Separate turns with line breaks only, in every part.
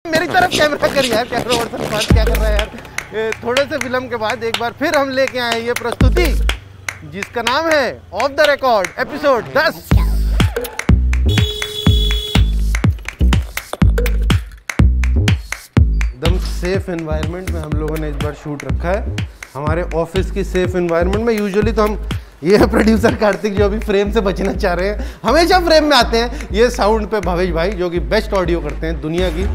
मेरी तरफ कैमरा कर यार, कैमरा क्या कर रहा है यार। थोड़े से फिल्म के बाद एक बार फिर हम लेके आए ये प्रस्तुति जिसका नाम है ऑफ द रिकॉर्ड एपिसोड 10। एकदम सेफ एनवायरनमेंट में हम लोगों ने इस बार शूट रखा है, हमारे ऑफिस की सेफ एनवायरनमेंट में। यूजुअली तो हम ये प्रोड्यूसर कार्तिक जो अभी फ्रेम से बचना चाह रहे हैं, हमेशा फ्रेम में आते हैं। ये साउंड पे भवेश भाई जो कि बेस्ट ऑडियो करते हैं दुनिया की।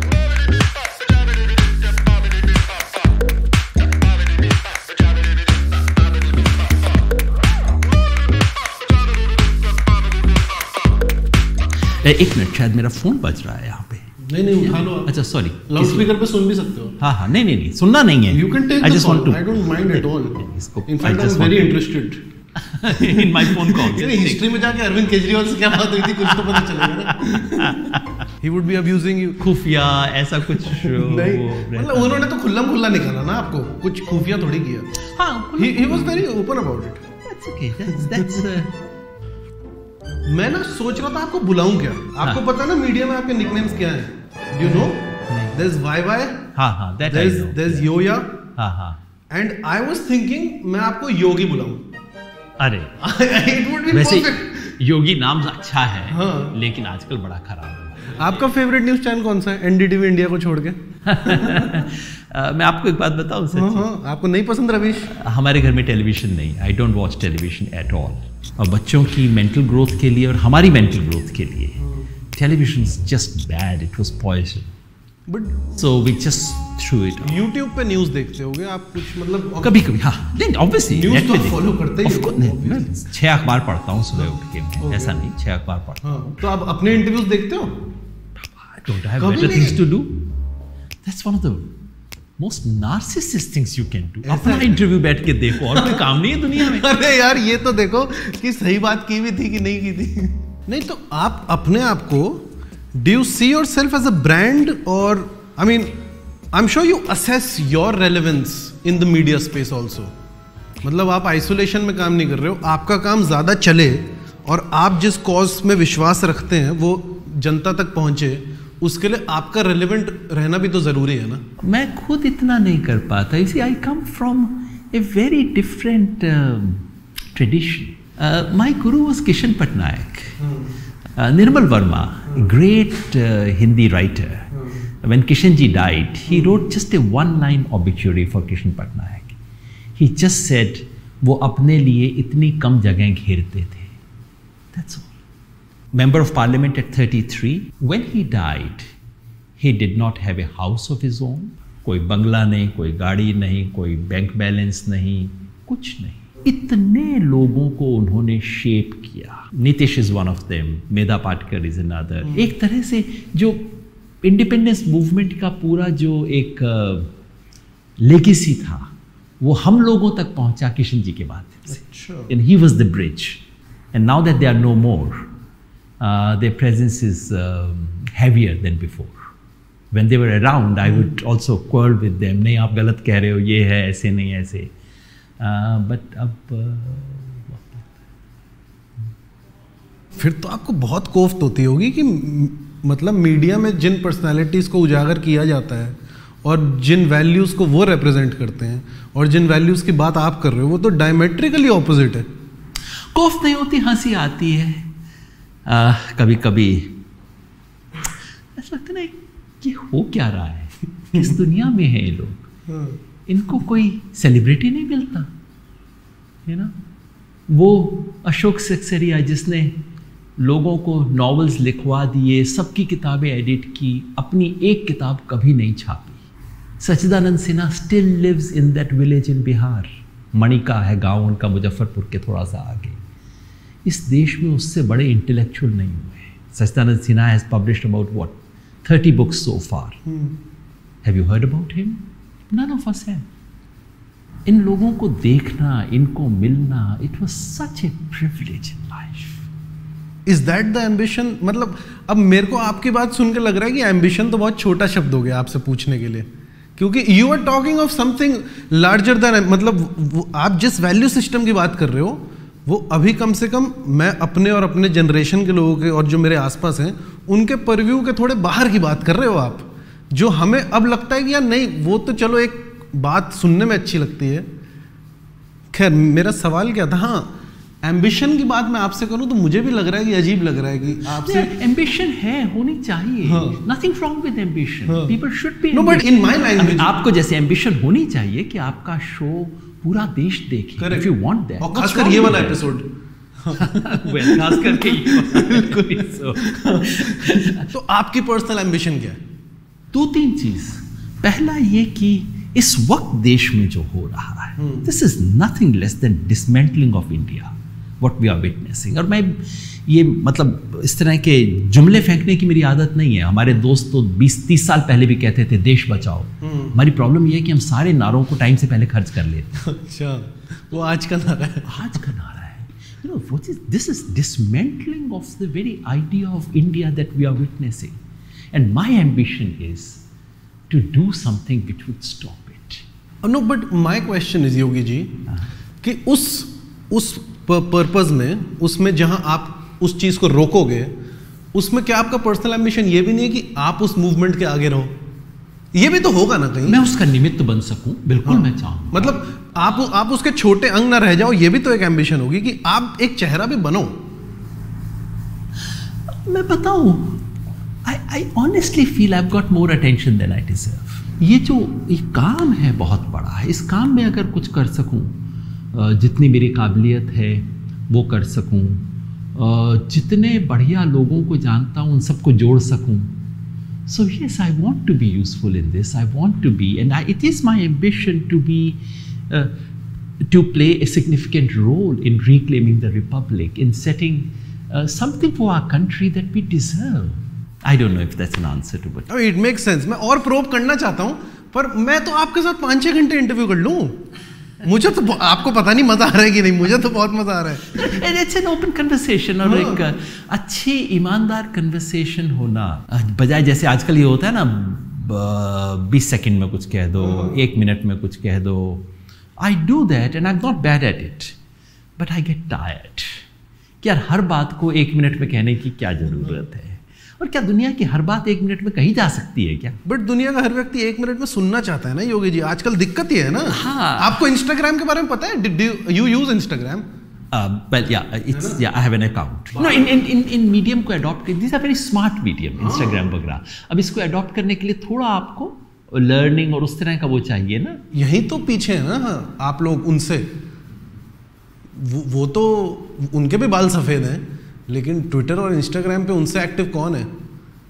एक मिनट, शायद मेरा फोन बज रहा है यहाँ पे।
नहीं उठा लो।
अच्छा सॉरी,
लाउड स्पीकर पे सुन भी सकते हो।
हाँ नहीं सुनना नहीं है।
You can take the call. I don't mind at all. In fact, I'm very interested.
In my phone calls.
History में जाके अरविंद केजरीवाल से क्या बात हुई थी, कुछ तो पता चलेगा ना। He would be abusing you.
खुफिया ऐसा कुछ
नहीं, मतलब उन्होंने तो खुल्ला निकाला ना आपको, कुछ खुफिया थोड़ी किया।
हाँ,
he was very open about it.
That's okay. That's
मैं ना सोच रहा था आपको बुलाऊं क्या। आपको पता ना मीडिया में आपके निकनेम्स क्या हैं? Do you know? There's YY.
हाँ, that I know.
There's Yoya.
हाँ.
And I was thinking मैं आपको योगी बुलाऊं।
अरे
It would be
वैसे
perfect.
योगी नाम अच्छा है,
हाँ।
लेकिन आजकल बड़ा खराब है।
आपका फेवरेट न्यूज चैनल कौन सा है? एनडीटीवी इंडिया को छोड़ के?
मैं आपको एक बात बताऊं सच्ची?
हाँ, आपको नहीं पसंद रवीश?
हमारे घर में टेलीविजन नहीं, I don't watch television at all. और बच्चों की मेंटल ग्रोथ के लिए और हमारी मेंटल ग्रोथ के लिए television is just bad, it was poison.
But
so we just through it.
YouTube पे न्यूज देखते होगे आप कुछ, मतलब
कभी हाँ, नहीं ऑब्वियसली
न्यूज तो फॉलो करते ही हो।
मैं 6 अखबार पढ़ता हूँ सुबह उठ के, ऐसा नहीं 6 अखबार पढ़ता हूँ।
हाँ, तो आप अपने इंटरव्यूज देखते हो?
I don't have better things to do. That's one of the most narcissist things you can do. अपना इंटरव्यू बैठ के देखो, और कोई काम नहीं है दुनिया में।
अरे यार ये तो देखो कि सही बात की भी थी कि नहीं की थी। नहीं तो आप अपने आप को do you see yourself as a brand, or I mean I'm sure you assess your relevance in the media space also. मतलब आप आइसोलेशन में काम नहीं कर रहे हो, आपका काम ज़्यादा चले और आप जिस कॉज में विश्वास रखते हैं वो जनता तक पहुंचे, उसके लिए आपका रेलेवेंट रहना भी तो ज़रूरी है ना।
मैं खुद इतना नहीं कर पाता। इसी I come from a very different tradition. My guru was Kishan Patnaik, Nirmal Verma, great Hindi writer. When Kishan ji died, he wrote just a one-line obituary for Kishan Patnaik. He just said, वो अपने लिए इतनी कम जगह घेरते थे। That's all. Member of Parliament at 33. When he died, he did not have a house of his own. कोई बंगला नहीं, कोई गाड़ी नहीं, कोई बैंक बैलेंस नहीं, कुछ नहीं। इतने लोगों को उन्होंने शेप किया। Nitish is one of them, Medha Patkar is another. एक तरह से जो इंडिपेंडेंस मूवमेंट का पूरा जो एक लेगेसी था वो हम लोगों तक पहुंचा किशन जी के बाद से। And he was the bridge, and now that they are no more, their presence is heavier than before. When they were around I would also quarrel with them, नहीं आप गलत कह रहे हो, ये है ऐसे नहीं ऐसे। बट अब
फिर तो आपको बहुत कोफ्त होती होगी कि मतलब मीडिया में जिन पर्सनालिटीज़ को उजागर किया जाता है और जिन वैल्यूज़ को वो रिप्रेजेंट करते हैं और जिन वैल्यूज़ की बात आप कर रहे हो वो तो डायमेट्रिकली ऑपोजिट है।
कोफ्त नहीं होती, हंसी आती है। कभी कभी ऐसा लगता है कि हो क्या रहा है, किस दुनिया में है ये लोग, इनको कोई सेलिब्रिटी नहीं मिलता है ना। वो अशोक सक्सेरिया जिसने लोगों को नॉवेल्स लिखवा दिए, सबकी किताबें एडिट की, अपनी एक किताब कभी नहीं छापी। Sachchidanand Sinha still lives in that village in Bihar. Manika है गांव उनका, मुजफ्फरपुर के थोड़ा सा आगे। इस देश में उससे बड़े इंटेलेक्चुअल नहीं हुए। Sachchidanand Sinha has published about what 30 books so far. Have you heard about him? None of us have. इन लोगों को देखना, इनको मिलना, it was such a privilege in life.
Is that the ambition? मतलब अब मेरे को आपकी बात सुन के लग रहा है कि एम्बिशन तो बहुत छोटा शब्द हो गया आपसे पूछने के लिए, क्योंकि you are talking of something larger than, मतलब आप जिस वैल्यू सिस्टम की बात कर रहे हो वो अभी कम से कम मैं अपने और अपने जनरेशन के लोगों के और जो मेरे आसपास हैं उनके परव्यू के थोड़े बाहर की बात कर रहे हो आप, जो हमें अब लगता है कि यार नहीं, वो तो चलो एक बात सुनने में अच्छी लगती है। खैर मेरा सवाल क्या था, हाँ एम्बिशन की बात मैं आपसे करूं तो मुझे भी लग रहा है कि अजीब लग रहा है कि आपसे
एम्बिशन है, होनी चाहिए, nothing wrong with ambition, people should be.
No but in my language
आपको जैसे एम्बिशन होनी चाहिए कि आपका शो पूरा देश देखे, इफ यू वांट दैट,
और खासकर ये वाला एपिसोड
वेल खास करके बिल्कुल।
तो आपकी पर्सनल एम्बिशन क्या है?
2-3 चीज। पहला ये कि इस वक्त देश में जो हो रहा है, this is nothing less than dismantling of India, what we are witnessing. और मैं ये मतलब इस तरह के जुमले फेंकने की मेरी आदत नहीं है। हमारे दोस्त तो 20-30 साल पहले भी कहते थे देश बचाओ। हमारी प्रॉब्लम ये है कि हम सारे नारों को टाइम से पहले खर्च कर लेते हैं।
अच्छा, वो आज का नारा है।
आज का नारा है, you know, what is this? Is dismantling of the very idea of India that we are witnessing, and my ambition is to do something which would stop it.
No but my question is Yogi ji कि उस purpose में, उसमें जहां आप उस चीज को रोकोगे, उसमें क्या आपका पर्सनल एम्बिशन ये भी नहीं है कि आप उस मूवमेंट के आगे रहो? ये भी तो होगा ना कहीं।
मैं उसका निमित्त बन सकूं, बिल्कुल। हाँ। मैं चाहूंगा
मतलब आप उसके छोटे अंग ना रह जाओ, ये भी तो एक एम्बिशन होगी कि आप एक चेहरा भी बनो।
मैं बताऊं, I honestly feel I've got more attention than I deserve. ये जो ये काम है बहुत बड़ा है, इस काम में अगर कुछ कर सकूं, जितनी मेरी काबिलियत है वो कर सकूं, जितने बढ़िया लोगों को जानता हूं उन सबको जोड़ सकूं, so yes, I want to be useful in this. I want to be, and it is my ambition to be to play a significant role in reclaiming the republic, in setting something for our country that we deserve. I don't know if that's an answer to it.
It makes sense. मैं और probe करना चाहता हूँ, पर मैं तो आपके साथ 5-6 घंटे इंटरव्यू कर लूँ। मुझे तो आपको पता नहीं मजा आ रहा है कि नहीं, मुझे तो बहुत मजा आ रहा है।
It's an open conversation, और एक अच्छी ईमानदार कन्वर्सेशन होना, बजाय जैसे आजकल ये होता है ना 20 सेकंड में कुछ कह दो, 1 मिनट में कुछ कह दो। I do that and I'm not bad at it, but I get tired. यार हर बात को 1 मिनट में कहने की क्या जरूरत है? और क्या दुनिया की हर बात 1 मिनट में कही जा सकती है क्या?
बट दुनिया का हर व्यक्ति 1 मिनट में सुनना चाहता है ना योगी जी, आजकल दिक्कत ही है ना।
हाँ।
आपको इंस्टाग्राम के बारे में पता है? Did you use Instagram?
Well, yeah, I have an account. No, in medium को adopt कर, these are very smart medium, Instagram वगैरह। अब इसको adopt करने के लिए थोड़ा आपको learning और उस तरह का वो चाहिए ना।
यही तो पीछे है ना आप लोग उनसे। वो तो उनके भी बाल सफेद हैं, लेकिन ट्विटर और इंस्टाग्राम पे उनसे एक्टिव कौन है?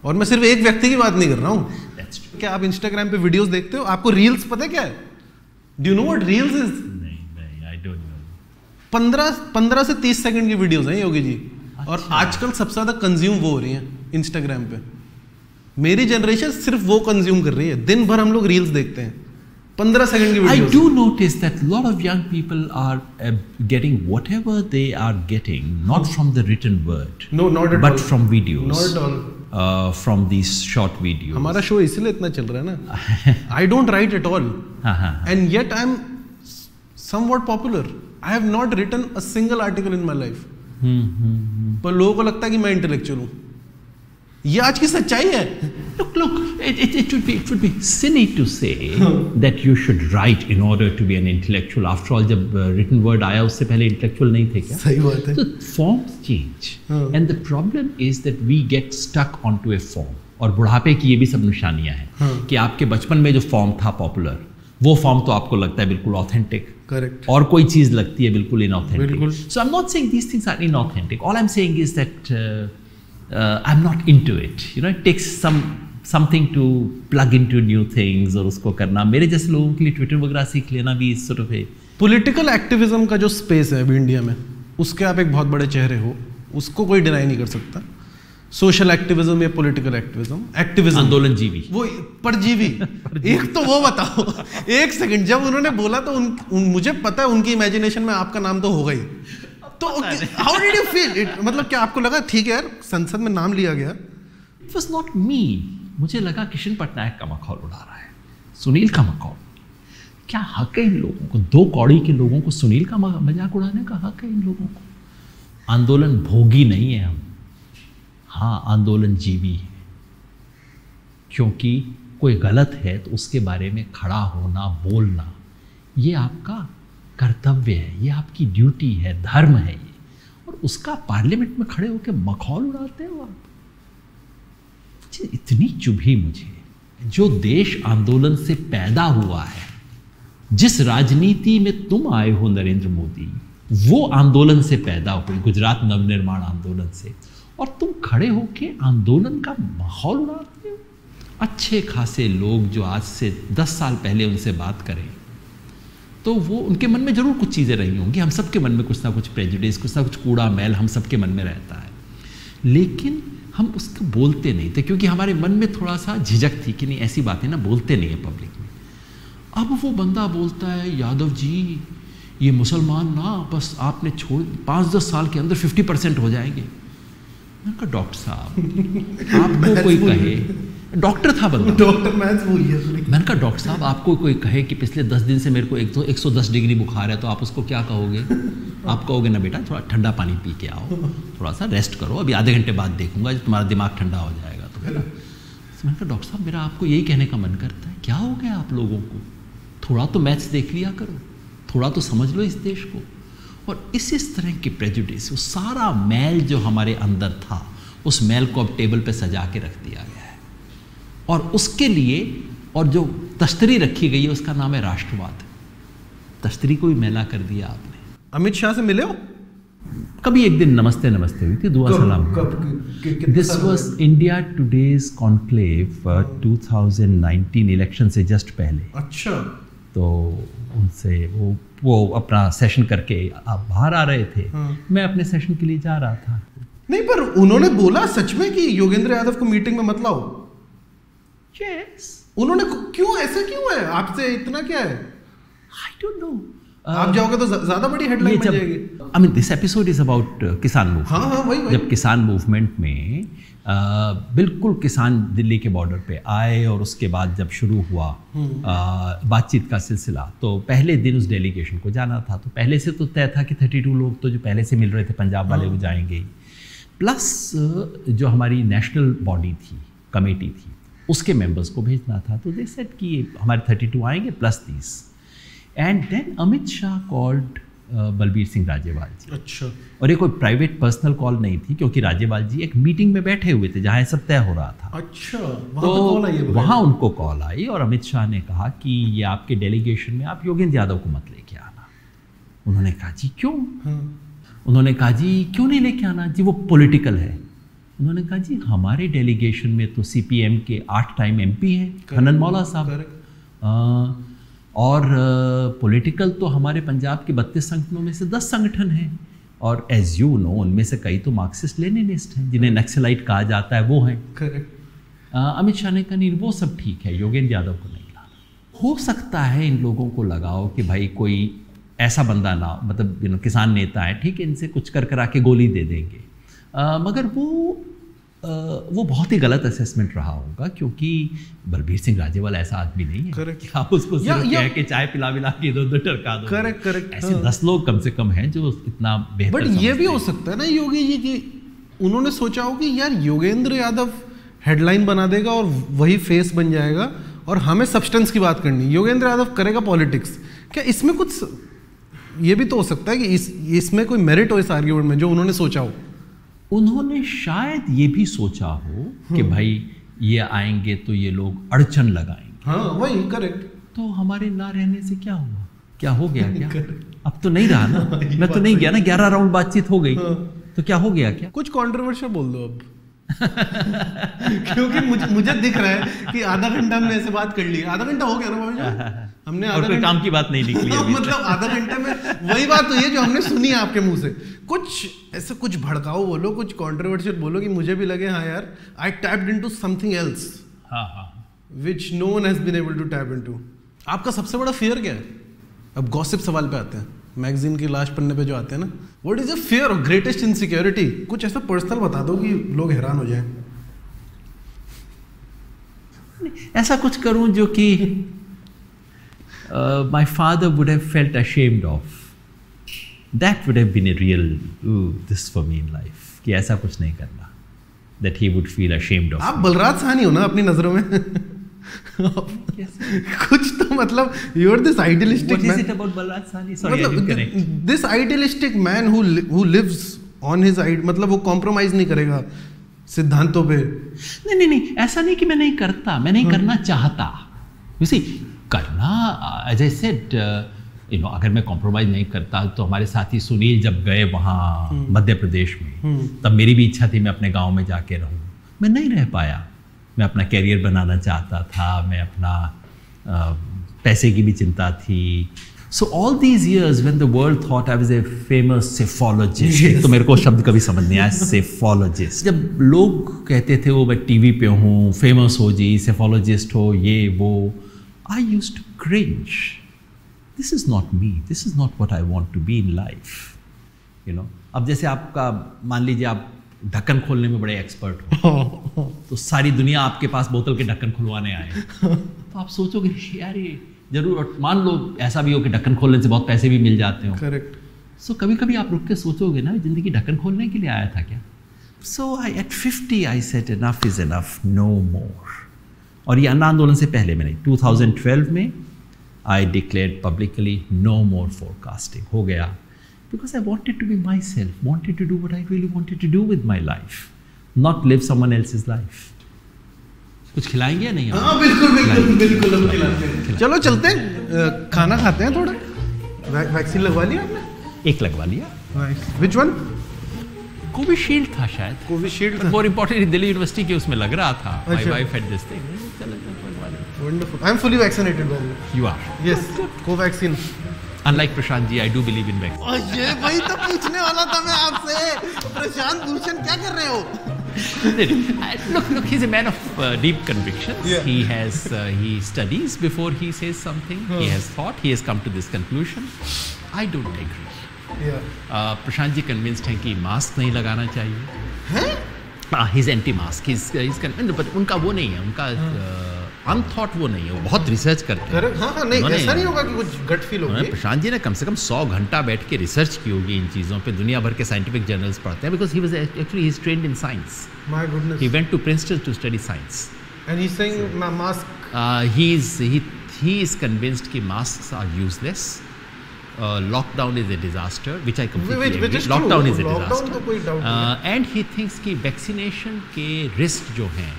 और मैं सिर्फ एक व्यक्ति की बात नहीं कर रहा हूँ। क्या आप इंस्टाग्राम पे वीडियोस देखते हो? आपको रील्स पता है क्या है? Do you know what reels is?
नहीं, आई डोंट नो।
15 से 30 सेकंड की वीडियोस हैं योगी जी। और आजकल सबसे ज्यादा कंज्यूम वो हो रही है इंस्टाग्राम पे। मेरी जनरेशन सिर्फ वो कंज्यूम कर रही है, दिन भर हम लोग रील्स देखते हैं। 15 सेकंड की videos.
I do notice that a lot of young people are getting whatever they are getting, not from the written word,
No, not at
but
all.
from videos,
Not at all.
from these short videos.
हमारा show इसलिए इतना चल रहा है ना। I don't write at all, and yet I'm somewhat popular. I have not written a single article in my life. पर लोगों को लगता है कि मैं इंटेलेक्चुअल हूँ। ये आज की सच्चाई है।
Look, it would be silly to say that you should write in order to be an intellectual. After all, जब written word आया उससे पहले intellectual नहीं थे क्या?
सही बात है।
So forms change, and the problem is that we get stuck onto a form. और बुढ़ापे की ये भी सब निशानियां हैं कि आपके बचपन में जो फॉर्म था पॉपुलर, वो फॉर्म तो आपको लगता है बिल्कुल ऑथेंटिक।
करेक्ट।
और कोई चीज लगती है बिल्कुल इनऑथेंटिक।
बिल्कुल।
So I'm not saying these things are inauthentic. All I'm saying is that I'm not into it. You know, it takes something to plug into new things और उसको करना। मेरे जैसे लोगों के लिए ट्विटर वगैरह सीख लेना भी इस sort of है।
पॉलिटिकल एक्टिविज्म का जो स्पेस है अभी इंडिया में, उसके आप एक बहुत बड़े चेहरे हो, उसको कोई डिनाई नहीं कर सकता। सोशल एक्टिविज्म या पॉलिटिकल एक्टिविज्म
आंदोलनजीवी,
वो परजीवी। एक तो वो बताओ, एक सेकंड, जब उन्होंने बोला तो मुझे पता है उनकी इमेजिनेशन में आपका नाम तो होगा ही। तो how did you feel it? मतलब क्या आपको लगा ठीक है यार संसद में नाम लिया गया?
It was not me. मुझे लगा किशन पटनायक का मखौल उड़ा रहा है, सुनील का मखौल। क्या हक है इन लोगों को, 2 कौड़ी के लोगों को सुनील का मजाक उड़ाने का हक है इन लोगों को? आंदोलन भोगी नहीं है हम, हाँ आंदोलन जीवी है, क्योंकि कोई गलत है तो उसके बारे में खड़ा होना, बोलना, ये आपका कर्तव्य है, ये आपकी ड्यूटी है, धर्म है ये। और उसका पार्लियामेंट में खड़े होकर मखौल उड़ाते हो आप। इतनी चुभी मुझे, जो देश आंदोलन से पैदा हुआ है, जिस राजनीति में तुम आए हो नरेंद्र मोदी, वो आंदोलन से पैदा हुई, गुजरात नवनिर्माण आंदोलन से, और तुम खड़े होके आंदोलन का माहौल उड़ाते हो। अच्छे खासे लोग जो आज से 10 साल पहले उनसे बात करें तो वो उनके मन में जरूर कुछ चीज़ें रही होंगी। हम सबके मन में कुछ ना कुछ प्रेजुडिस, कुछ ना कुछ कूड़ा मैल हम सबके मन में रहता है, लेकिन हम उसको बोलते नहीं थे क्योंकि हमारे मन में थोड़ा सा झिझक थी कि नहीं ऐसी बातें ना बोलते नहीं है पब्लिक में। अब वो बंदा बोलता है, यादव जी ये मुसलमान ना बस आपने छोड़ 5-10 साल के अंदर 50% हो जाएंगे। मैंने कहा डॉक्टर साहब आपको कोई कहे, डॉक्टर था बंदा,
डॉक्टर मैथ्स भूल गया।
मैंने कहा डॉक्टर साहब आपको कोई कहे कि पिछले 10 दिन से मेरे को 110 डिग्री बुखार है तो आप उसको क्या कहोगे? आप कहोगे ना बेटा थोड़ा ठंडा पानी पी के आओ, थोड़ा सा रेस्ट करो, अभी आधे घंटे बाद देखूंगा जब तुम्हारा दिमाग ठंडा हो जाएगा तो बेटा। मैंने कहा डॉक्टर साहब मेरा आपको यही कहने का मन करता है, क्या हो गया आप लोगों को? थोड़ा तो मैथ्स देख लिया करो, थोड़ा तो समझ लो इस देश को। और इस तरह के प्रेजुडिस, वो सारा मैल जो हमारे अंदर था, उस मैल को अब टेबल पे सजा के रख दिया गया है। और उसके लिए और जो तश्तरी रखी गई है उसका नाम है राष्ट्रवाद। तश्तरी को भी मैला कर दिया आपने।
अमित शाह से मिले हो?
कभी एक दिन नमस्ते नमस्ते हुई थी, दुआ सलाम। This was India today's conclave 2019 election से जस्ट पहले।
अच्छा।
तो उनसे वो अपना सेशन करके आप बाहर आ रहे थे, मैं अपने सेशन के लिए जा रहा था।
नहीं पर उन्होंने बोला सच में कि योगेंद्र यादव को मीटिंग में मत लाओ?
Yes.
उन्होंने क्यों, ऐसा क्यों है? आपसे इतना क्या है?
I don't know.
आप जाओगे तो ज्यादा बड़ी हेडलाइन बन जाएगी।
I mean this episode is about किसान मूवमेंट।
हाँ वही।
जब किसान मूवमेंट में बिल्कुल किसान दिल्ली के बॉर्डर पे आए और उसके बाद जब शुरू हुआ बातचीत का सिलसिला, तो पहले दिन उस डेलीगेशन को जाना था। तो पहले से तो तय था कि 32 लोग तो जो पहले से मिल रहे थे पंजाब वाले वो जाएंगे ही, प्लस जो हमारी नेशनल बॉडी थी, कमेटी थी, उसके मेंबर्स को भेजना था। तो दे सेड कि हमारे 32 आएंगे plus 30। And then Amit Shah called Balbir Singh Rajewal ji.
अच्छा।
और ये कोई प्राइवेट पर्सनल कॉल नहीं थी क्योंकि राजेवाल जी एक मीटिंग में बैठे हुए थे जहाँ ये सब तय हो रहा था।
अच्छा।
तो वहाँ उनको कॉल आई और अमित शाह ने कहा कि ये आपके डेलीगेशन में आप योगेंद्र यादव को मत लेके आना। उन्होंने कहा जी क्यों? उन्होंने कहा जी क्यों नहीं लेके आना जी, वो पॉलिटिकल है। उन्होंने कहा जी हमारे डेलीगेशन में तो सीपीएम के 8 टाइम एमपी हैं, हनन मौला साहब, और पॉलिटिकल तो हमारे पंजाब के 32 संगठनों में से 10 संगठन हैं, और एज यू नो उनमें से कई तो मार्क्सिस्ट लेनिनिस्ट हैं, जिन्हें नक्सलाइट कहा जाता है, वो हैं। अमित शाह ने कहा नहीं वो सब ठीक है, योगेंद्र यादव को नहीं लाना। हो सकता है इन लोगों को लगाओ कि भाई कोई ऐसा बंदा ना, मतलब किसान नेता है, ठीक है, इनसे कुछ कर करा के गोली दे देंगे। मगर वो बहुत ही गलत असेसमेंट रहा होगा क्योंकि बलबीर सिंह राजेवाल ऐसा आदमी नहीं है कि आप उसको सिर्फ कह के चाय पिला के इधर टरका दो।
करेक्ट।
ऐसे 10 लोग कम से कम हैं जो इतना बेहतर।
बट ये भी हो सकता है ना योगी जी कि उन्होंने सोचा हो कि यार योगेंद्र यादव हेडलाइन बना देगा और वही फेस बन जाएगा और हमें सब्सटेंस की बात करनी, योगेंद्र यादव करेगा पॉलिटिक्स। क्या इसमें कुछ ये भी तो हो सकता है कि इसमें कोई मेरिट हो इस आर्ग्यूमेंट में जो उन्होंने सोचा हो?
उन्होंने शायद ये भी सोचा हो कि भाई ये आएंगे तो ये लोग अड़चन लगाएंगे।
हाँ वही करेक्ट।
तो हमारे ना रहने से क्या हुआ? क्या हो गया क्या? अब तो नहीं रहा ना, मैं तो नहीं गया ना, 11 राउंड बातचीत हो गई। तो क्या हो गया? क्या कुछ
कंट्रोवर्शियल बोल दो अब। क्योंकि मुझे दिख रहा है कि आधा घंटा हमने ऐसे बात कर ली। आधा घंटा हो गया ना भाई, हमने
और कोई काम की बात नहीं निकली अभी।
मतलब आधा घंटे में वही बात हुई है जो हमने सुनी है आपके मुंह से। कुछ ऐसे कुछ भड़काओ बोलो, कुछ कंट्रोवर्शियल बोलो कि मुझे भी लगे हाँ यार I tapped into something else which no one has been able to tap into. आपका सबसे बड़ा फियर क्या है? अब गॉसिप सवाल पे आते हैं, मैगजीन की लास्ट पन्ने पे जो आते हैं ना, व्हाट इज योर फियर और ग्रेटेस्ट इनसिक्योरिटी? कुछ ऐसा पर्सनल बता दो कि लोग हैरान हो जाएं।
ऐसा कुछ करूं जो कि my father would have felt ashamed of. That would have been a real this for me in life. कि ऐसा कुछ नहीं करना, that he would feel ashamed of.
आप बलराज साहनी हो ना अपनी नजरों में? कुछ तो मतलब you are this idealistic
What is
man,
it about Balraj Sahni? Sorry, I didn't connect.
This idealistic man who lives on his idea, मतलब वो कॉम्प्रोमाइज नहीं करेगा सिद्धांतों पे।
नहीं, ऐसा नहीं कि मैं नहीं करता, मैं नहीं करना चाहता। You see, करना, एज आई सेड, अगर मैं कॉम्प्रोमाइज नहीं करता तो हमारे साथी सुनील जब गए वहाँ मध्य प्रदेश में, तब मेरी भी इच्छा थी मैं अपने गांव में जाके रहूँ, मैं नहीं रह पाया। मैं अपना कैरियर बनाना चाहता था, मैं अपना पैसे की भी चिंता थी। So all these years when the world thought I was a famous psephologist, तो मेरे को शब्द कभी समझ नहीं आया, सेफोलॉजिस्ट। जब लोग कहते थे वो मैं टीवी पे हूँ, फेमस हो जी, सेफोलॉजिस्ट हो, ये वो, I used to cringe. This is not me, this is not what I want to be in life. अब जैसे आपका, मान लीजिए आप ढक्कन खोलने में बड़े एक्सपर्ट हो, तो सारी दुनिया आपके पास बोतल के ढक्कन खुलवाने आए, तो आप सोचोगे यार ये जरूर, और मान लो ऐसा भी हो कि ढक्कन खोलने से बहुत पैसे भी मिल जाते हो।
करेक्ट।
सो कभी कभी आप रुक के सोचोगे ना, जिंदगी ढक्कन खोलने के लिए आया था क्या? So I at 50 I said enough is enough, no more. और ये अन्ना आंदोलन से पहले मैंने 2012 में I declared publicly no more forecasting, हो गया। Because I wanted to be myself, wanted to do what I really wanted to do with my life, not live someone else's life. कुछ खिलाएंगे या नहीं?
हाँ बिल्कुल हम खिलाते हैं। चलो चलते हैं, खाना खाते हैं थोड़ा। वैक्सीन लगवा लिया आपने?
एक लगवा लिया।
Which one?
कोविशील्ड था शायद।
Covishield.
More importantly Delhi university के उसमें लग रहा था। My
अच्छा।
wife had this thing.
Wonderful. I'm fully vaccinated by the way.
You are.
Yes, Covaxin.
Unlike Prashant ji, I do believe in vaccine.
और ये वही तो पूछने वाला था मैं आपसे। प्रशांत भूषण क्या कर रहे हो?
Look, he's a man of deep convictions.
Yeah.
He studies before he says something. He has thought. He has come to this conclusion. I don't agree.
Yeah.
Prashant ji convinced हैं कि मास्क नहीं लगाना चाहिए।
हैं?
He's anti-mask. He's convinced, but उनका वो नहीं है, उनका अनथॉट वो नहीं है, वो बहुत रिसर्च करते हैं।
हाँ नहीं, ऐसा नहीं होगा कि कुछ गट फील होगी।
प्रशांत जी ने कम से कम 100 घंटा बैठ के रिसर्च की होगी इन चीज़ों पे, दुनिया भर के साइंटिफिक जर्नल्स पढ़ते हैं, because he was actually he is trained in science.
My goodness.
He went to Princeton to study science
and he is saying mask,
he is convinced कि masks are useless. Lockdown is a disaster, which I completely agree. Lockdown is a disaster.
तो कोई doubt नहीं।
And he thinks कि vaccination के risk जो हैं,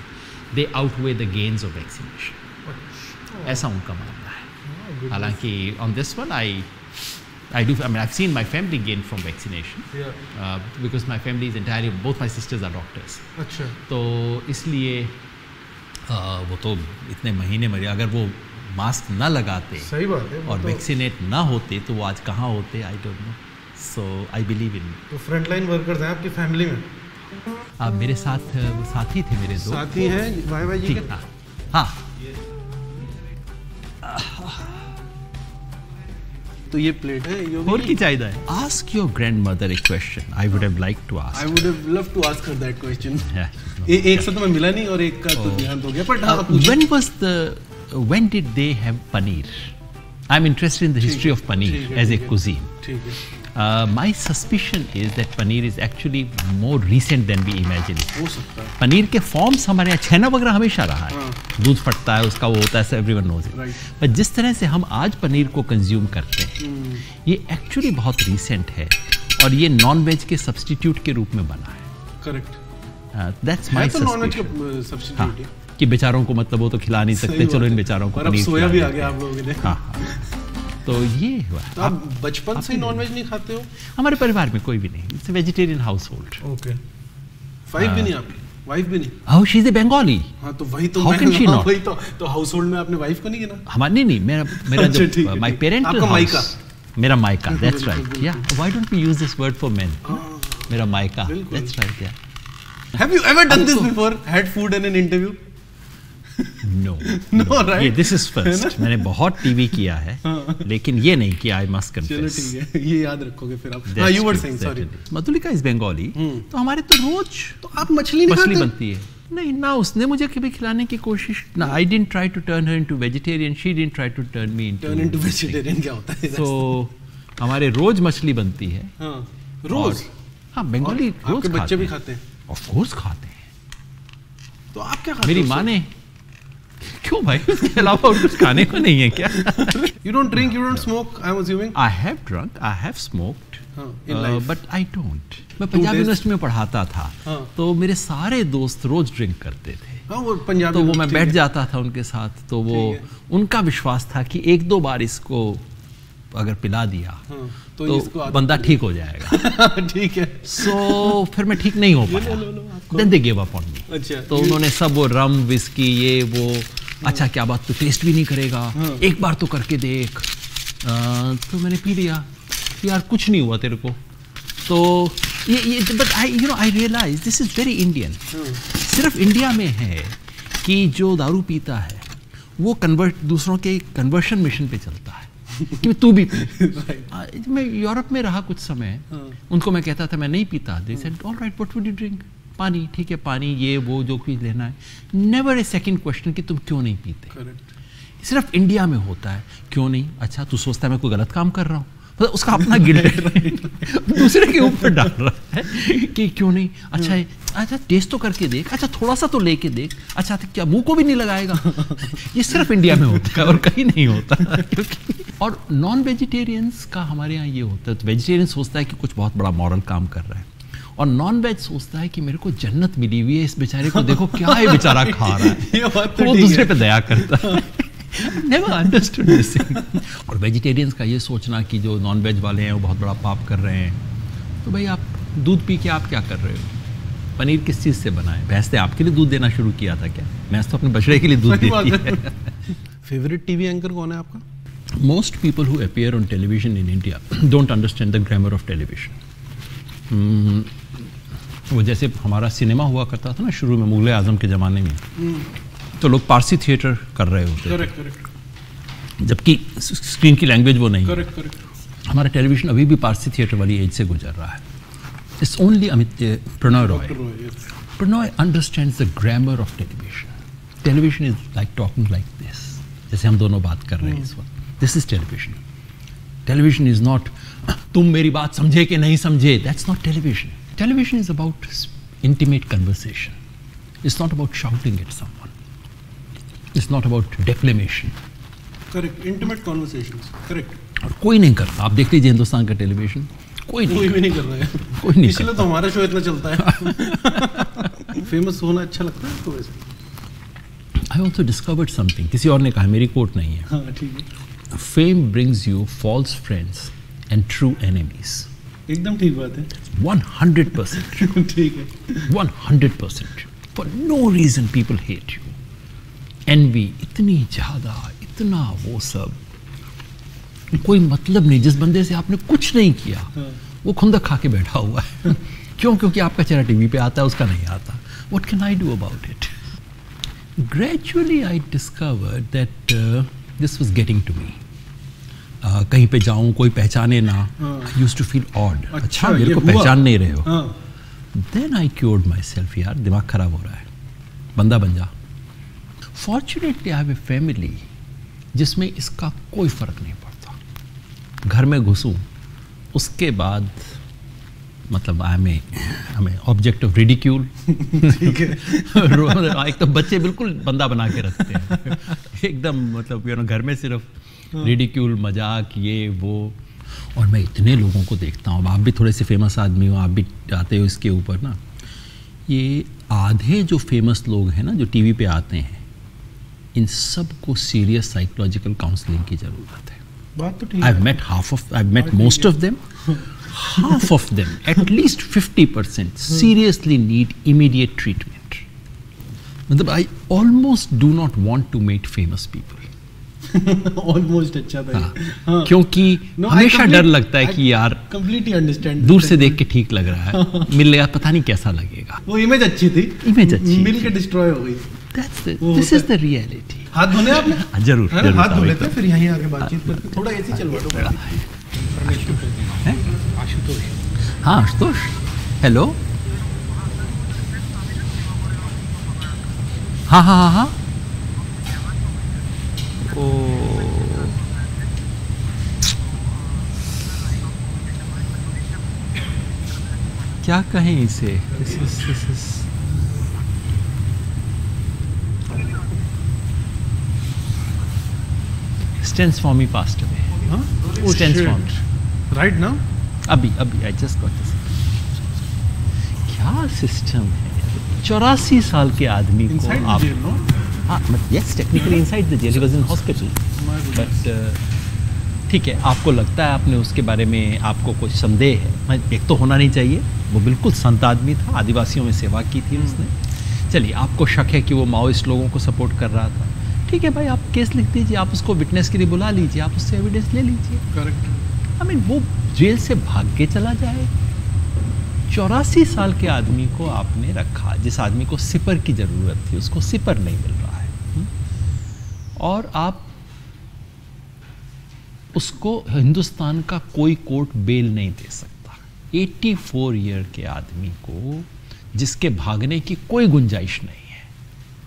they outweigh the gains of vaccination. ऐसा उनका मानना है। हालांकि on this one I do. I mean, I've seen my family gain from vaccination.
Yeah.
Because my family is entirely, both my sisters are doctors.
अच्छा।
तो इसलिए वो तो इतने महीने मरे, अगर वो मास्क ना लगाते,
सही बात है,
और वैक्सीनेट ना होते तो वो आज कहाँ होते, I don't know. So I believe in.
तो फ्रंटलाइन वर्कर्स हैं आपकी फैमिली में?
आप मेरे साथ वो साथी थे, मेरे दो
साथी हैं भाई जी
ठीक।
के?
हाँ।
तो ये प्लेट है योगी।
और की चाहिए है। Ask your grandmother a question, I would have like to ask.
I would have loved to ask her that question. एक से तो मैं मिला नहीं और एक का तो देहांत हो गया, पर हाँ पूछिए।
When did they have paneer? I'm interested in the history of paneer as a cuisine.
ठीक है।
My suspicion is that paneer is actually more recent than we imagine.
हो सकता है।
पनीर के फॉर्म्स हमारे यहाँ छेना वगैरह हमेशा रहा है, दूध फटता है उसका, वो होता है, एवरीवन नोज इट।
Right.
पर जिस तरह से हम आज पनीर को कंज्यूम करते हैं, ये एक्चुअली बहुत रीसेंट है, और ये नॉन वेज के सब्स्टिट्यूट के रूप में बना है।
करेक्ट।
दैट्स माय
तो नॉनवेज
सस्पिशन।
का सब्स्टिट्यूट है।
कि बेचारों को मतलब वो तो खिला नहीं सकते, चलो इन बेचारों को
और अब
पनीर
सोया
खिला
भी आ
देते
गया
हैं।
आप लोगों के लिए।
हाँ। तो ये हुआ।
तो आप बचपन से नॉनवेज नहीं खाते हो?
हमारे परिवार में कोई भी नहीं, it's vegetarian house hold.
Okay. Wife भी नहीं आपकी? वाइफ भी नहीं?
How she is a Bengali.
हाँ तो वही तो
How can she not?
वही तो हाउस होल्ड में आपने वाइफ को नहीं गिना?
हमारे नहीं, मेरा
अच्छा, ठीक
जो
है,
माय
ठीक।
पेरेंटल
आपका मायका।
मेरा मायका, दैट्स
बिल्कुल,
राइट।
बिल्कुल।
या why don't we use this word for men? मेरा मायका,
बिल्कुल।
That's right. या
Have you ever done this before? Had food in an interview?
No
No, right?
This is first. मैंने बहुत टीवी किया है, लेकिन ये नहीं कि आई मस्ट
चलो
कन्फेस।
ठीक है, ये याद रखोगे फिर आप। हाँ, you were saying, sorry.
Madhulika is Bengali, तो हमारे तो रोज
तो आप मछली नहीं
मछली
खाते?
बनती है। नहीं ना, उसने मुझे कभी खिलाने की कोशिश ना। I didn't try to turn her into vegetarian, she didn't try to turn me
Turn into vegetarian क्या होता है?
तो हमारे रोज मछली बनती है।
हाँ, रोज?
हाँ, बंगाली रोज
आपके बच्चे भी
हैं।
खाते हैं?
ऑफ कोर्स खाते हैं।
तो आप क्या खाते
मेरी
हो?
माँ ने क्यों भाई, उसके अलावा और कुछ खाने को नहीं है क्या?
You don't drink, you don't smoke, I'm assuming?
I have drunk, I have smoked,
in life.
but I don't. मैं पंजाब यूनिवर्सिटी में पढ़ाता था, तो मेरे सारे दोस्त रोज ड्रिंक करते थे।
वो पंजाबी,
तो वो मैं बैठ जाता था उनके साथ, तो वो उनका विश्वास था कि 1-2 बार इसको अगर पिला दिया तो बंदा ठीक हो जाएगा।
ठीक है।
सो फिर मैं ठीक नहीं हो पाया। Then they gave up on me.
अच्छा,
तो उन्होंने सब वो रम विस्की ये वो, अच्छा क्या बात, तो टेस्ट भी नहीं करेगा, एक बार तो करके देख। तो मैंने पी लिया, यार कुछ नहीं हुआ तेरे को। तो ये but I realise this is very Indian. सिर्फ इंडिया में है कि जो दारू पीता है वो दूसरों के कन्वर्शन मिशन पे चलता है कि तू भी पी। मैं यूरोप में रहा कुछ समय, उनको मैं कहता था मैं नहीं पीता, they said alright what would you drink, पानी, ठीक है पानी, ये वो जो कुछ लेना है। नेवर ए सेकंड क्वेश्चन कि तुम क्यों नहीं पीते। Correct. सिर्फ इंडिया में होता है, क्यों नहीं, अच्छा तू सोचता है मैं कोई गलत काम कर रहा हूँ, मतलब उसका अपना गिल्ट दूसरे के ऊपर डाल रहा है कि क्यों नहीं, अच्छा टेस्ट तो करके देख, अच्छा थोड़ा सा तो लेके देख, अच्छा तो क्या मुंह को भी नहीं लगाएगा। ये सिर्फ इंडिया में होता है और कहीं नहीं होता। क्योंकि और नॉन वेजिटेरियंस का हमारे यहाँ ये होता है, तो वेजिटेरियन सोचता है कि कुछ बहुत बड़ा मॉरल काम कर रहा है, और नॉन वेज सोचता है कि मेरे को जन्नत मिली हुई है, इस बेचारे को देखो क्या है बेचारा खा रहा है, तो वो दूसरे पे दया करता है। Never understood this thing. और वेजिटेरियंस का ये सोचना कि जो नॉन वेज वाले हैं वो बहुत बड़ा पाप कर रहे हैं। तो भाई आप दूध पी के आप क्या कर रहे हो? पनीर किस चीज़ से बना है? भैंस ने आपके लिए दूध देना शुरू किया था क्या? भैंस तो अपने बछड़े के लिए दूध देती है।
फेवरेट टीवी एंकर कौन है आपका?
Most people who appear on television in India don't understand the grammar of television. वो जैसे हमारा सिनेमा हुआ करता था ना शुरू में, मुगल आजम के ज़माने में, तो लोग पारसी थिएटर कर रहे होते थे।
करेक्ट।
जबकि स्क्रीन की लैंग्वेज वो नहीं।
करेक्ट।
हमारा टेलीविजन अभी भी पारसी थिएटर वाली एज से गुजर रहा है। It's only Prannoy Roy. Prannoy understands the grammar of television. Television is like talking like this, जैसे हम दोनों बात कर रहे हैं इस वक्त। This is television. Television is not तुम मेरी बात समझे कि नहीं समझे, that's not television. Television is about intimate conversation. It's not about shouting at someone. It's not about defamation.
Correct. Intimate conversations. Correct.
और कोई नहीं करता। आप देख लीजिए हिंदुस्तान का टेलीविजन, कोई
भी नहीं कर रहा है।
कोई नहीं
इसलिए तो हमारा शो इतना चलता है। फेमस होना अच्छा लगता है आपको वैसे?
I also discovered something. किसी और ने कहा, मेरी कोट नहीं है।
हाँ ठीक है।
Fame brings you false friends and true enemies.
एकदम ठीक बात है।
100%.
ठीक है।
100%. For no reason people hate you. Envy इतनी ज़्यादा, इतना वो सब, कोई मतलब नहीं। जिस बंदे से आपने कुछ नहीं किया वो खुंदक खा के बैठा हुआ है। क्यों? क्योंकि आपका चेहरा टीवी पे आता है, उसका नहीं आता। What can I do about it? Gradually I discovered that this was getting to me. कहीं पे जाऊं कोई पहचाने ना, I used to feel odd. अच्छा मेरे को पहचान नहीं रहे हो। Then I cured myself, यार दिमाग खराब हो रहा है, बंदा बन जा। Fortunately I have a family जिसमें इसका कोई फ़र्क नहीं पड़ता। घर में घुसूं उसके बाद मतलब I am object of ridicule. एक तो बच्चे बिल्कुल बंदा बना के रखते हैं एकदम, मतलब घर में सिर्फ रिडिक्यूल, मजाक, ये वो। और मैं इतने लोगों को देखता हूँ, आप भी थोड़े से फेमस आदमी हो, आप भी आते हो इसके ऊपर ना, ये आधे जो फेमस लोग हैं ना जो टीवी पे आते हैं, इन सब को सीरियस साइकोलॉजिकल काउंसलिंग की ज़रूरत है।
बात तो ठीक है।
I've met most of them. Half of them, at least 50%, seriously need immediate treatment. मतलब I almost do not want to meet famous people.
Almost अच्छा था।
हाँ, क्योंकि हमेशा डर लगता है कि यार
completely understand,
दूर से देख के ठीक लग रहा है, मिलेगा पता नहीं कैसा लगेगा।
वो इमेज अच्छी थी, मिल के डिस्ट्रॉय हो गई।
This is the reality.
हाथ धोने आपने?
जरूर
हाथ धो लेते हैं, फिर यहीं आके बातचीत करते हैं। थोड़ा ऐसे चलवा दो। आशुतोष।
हाँ आशुतोष, हेलो। हाँ हाँ हाँ हाँ। ओ क्या कहें इसे? This is Stens Swami passed away.
Huh? Oh,
Stens
shit.
Swami.
Right now?
अभी I just got this. क्या सिस्टम है? 84 साल के आदमी को
Inside the
आप
jail, no?
हाँ, but yes, technically inside the jail. He was in hospital. But ठीक है, आपको लगता है आपने उसके बारे में आपको कुछ संदेह है, एक तो होना नहीं चाहिए, वो बिल्कुल संत आदमी था, आदिवासियों में सेवा की थी उसने। चलिए, आपको शक है कि वो माओइस्ट लोगों को सपोर्ट कर रहा था, ठीक है भाई, आप केस लिख दीजिए, आप उसको विटनेस के लिए बुला लीजिए, आप उससे एविडेंस ले लीजिए।
करेक्ट।
आई मीन वो जेल से भाग के चला जाए। 84 साल के आदमी को आपने रखा, जिस आदमी को सिपर की ज़रूरत थी, उसको सिपर नहीं मिल रहा है, और आप उसको हिंदुस्तान का कोई कोर्ट बेल नहीं दे सकता। 84 ईयर के आदमी को, जिसके भागने की कोई गुंजाइश नहीं है,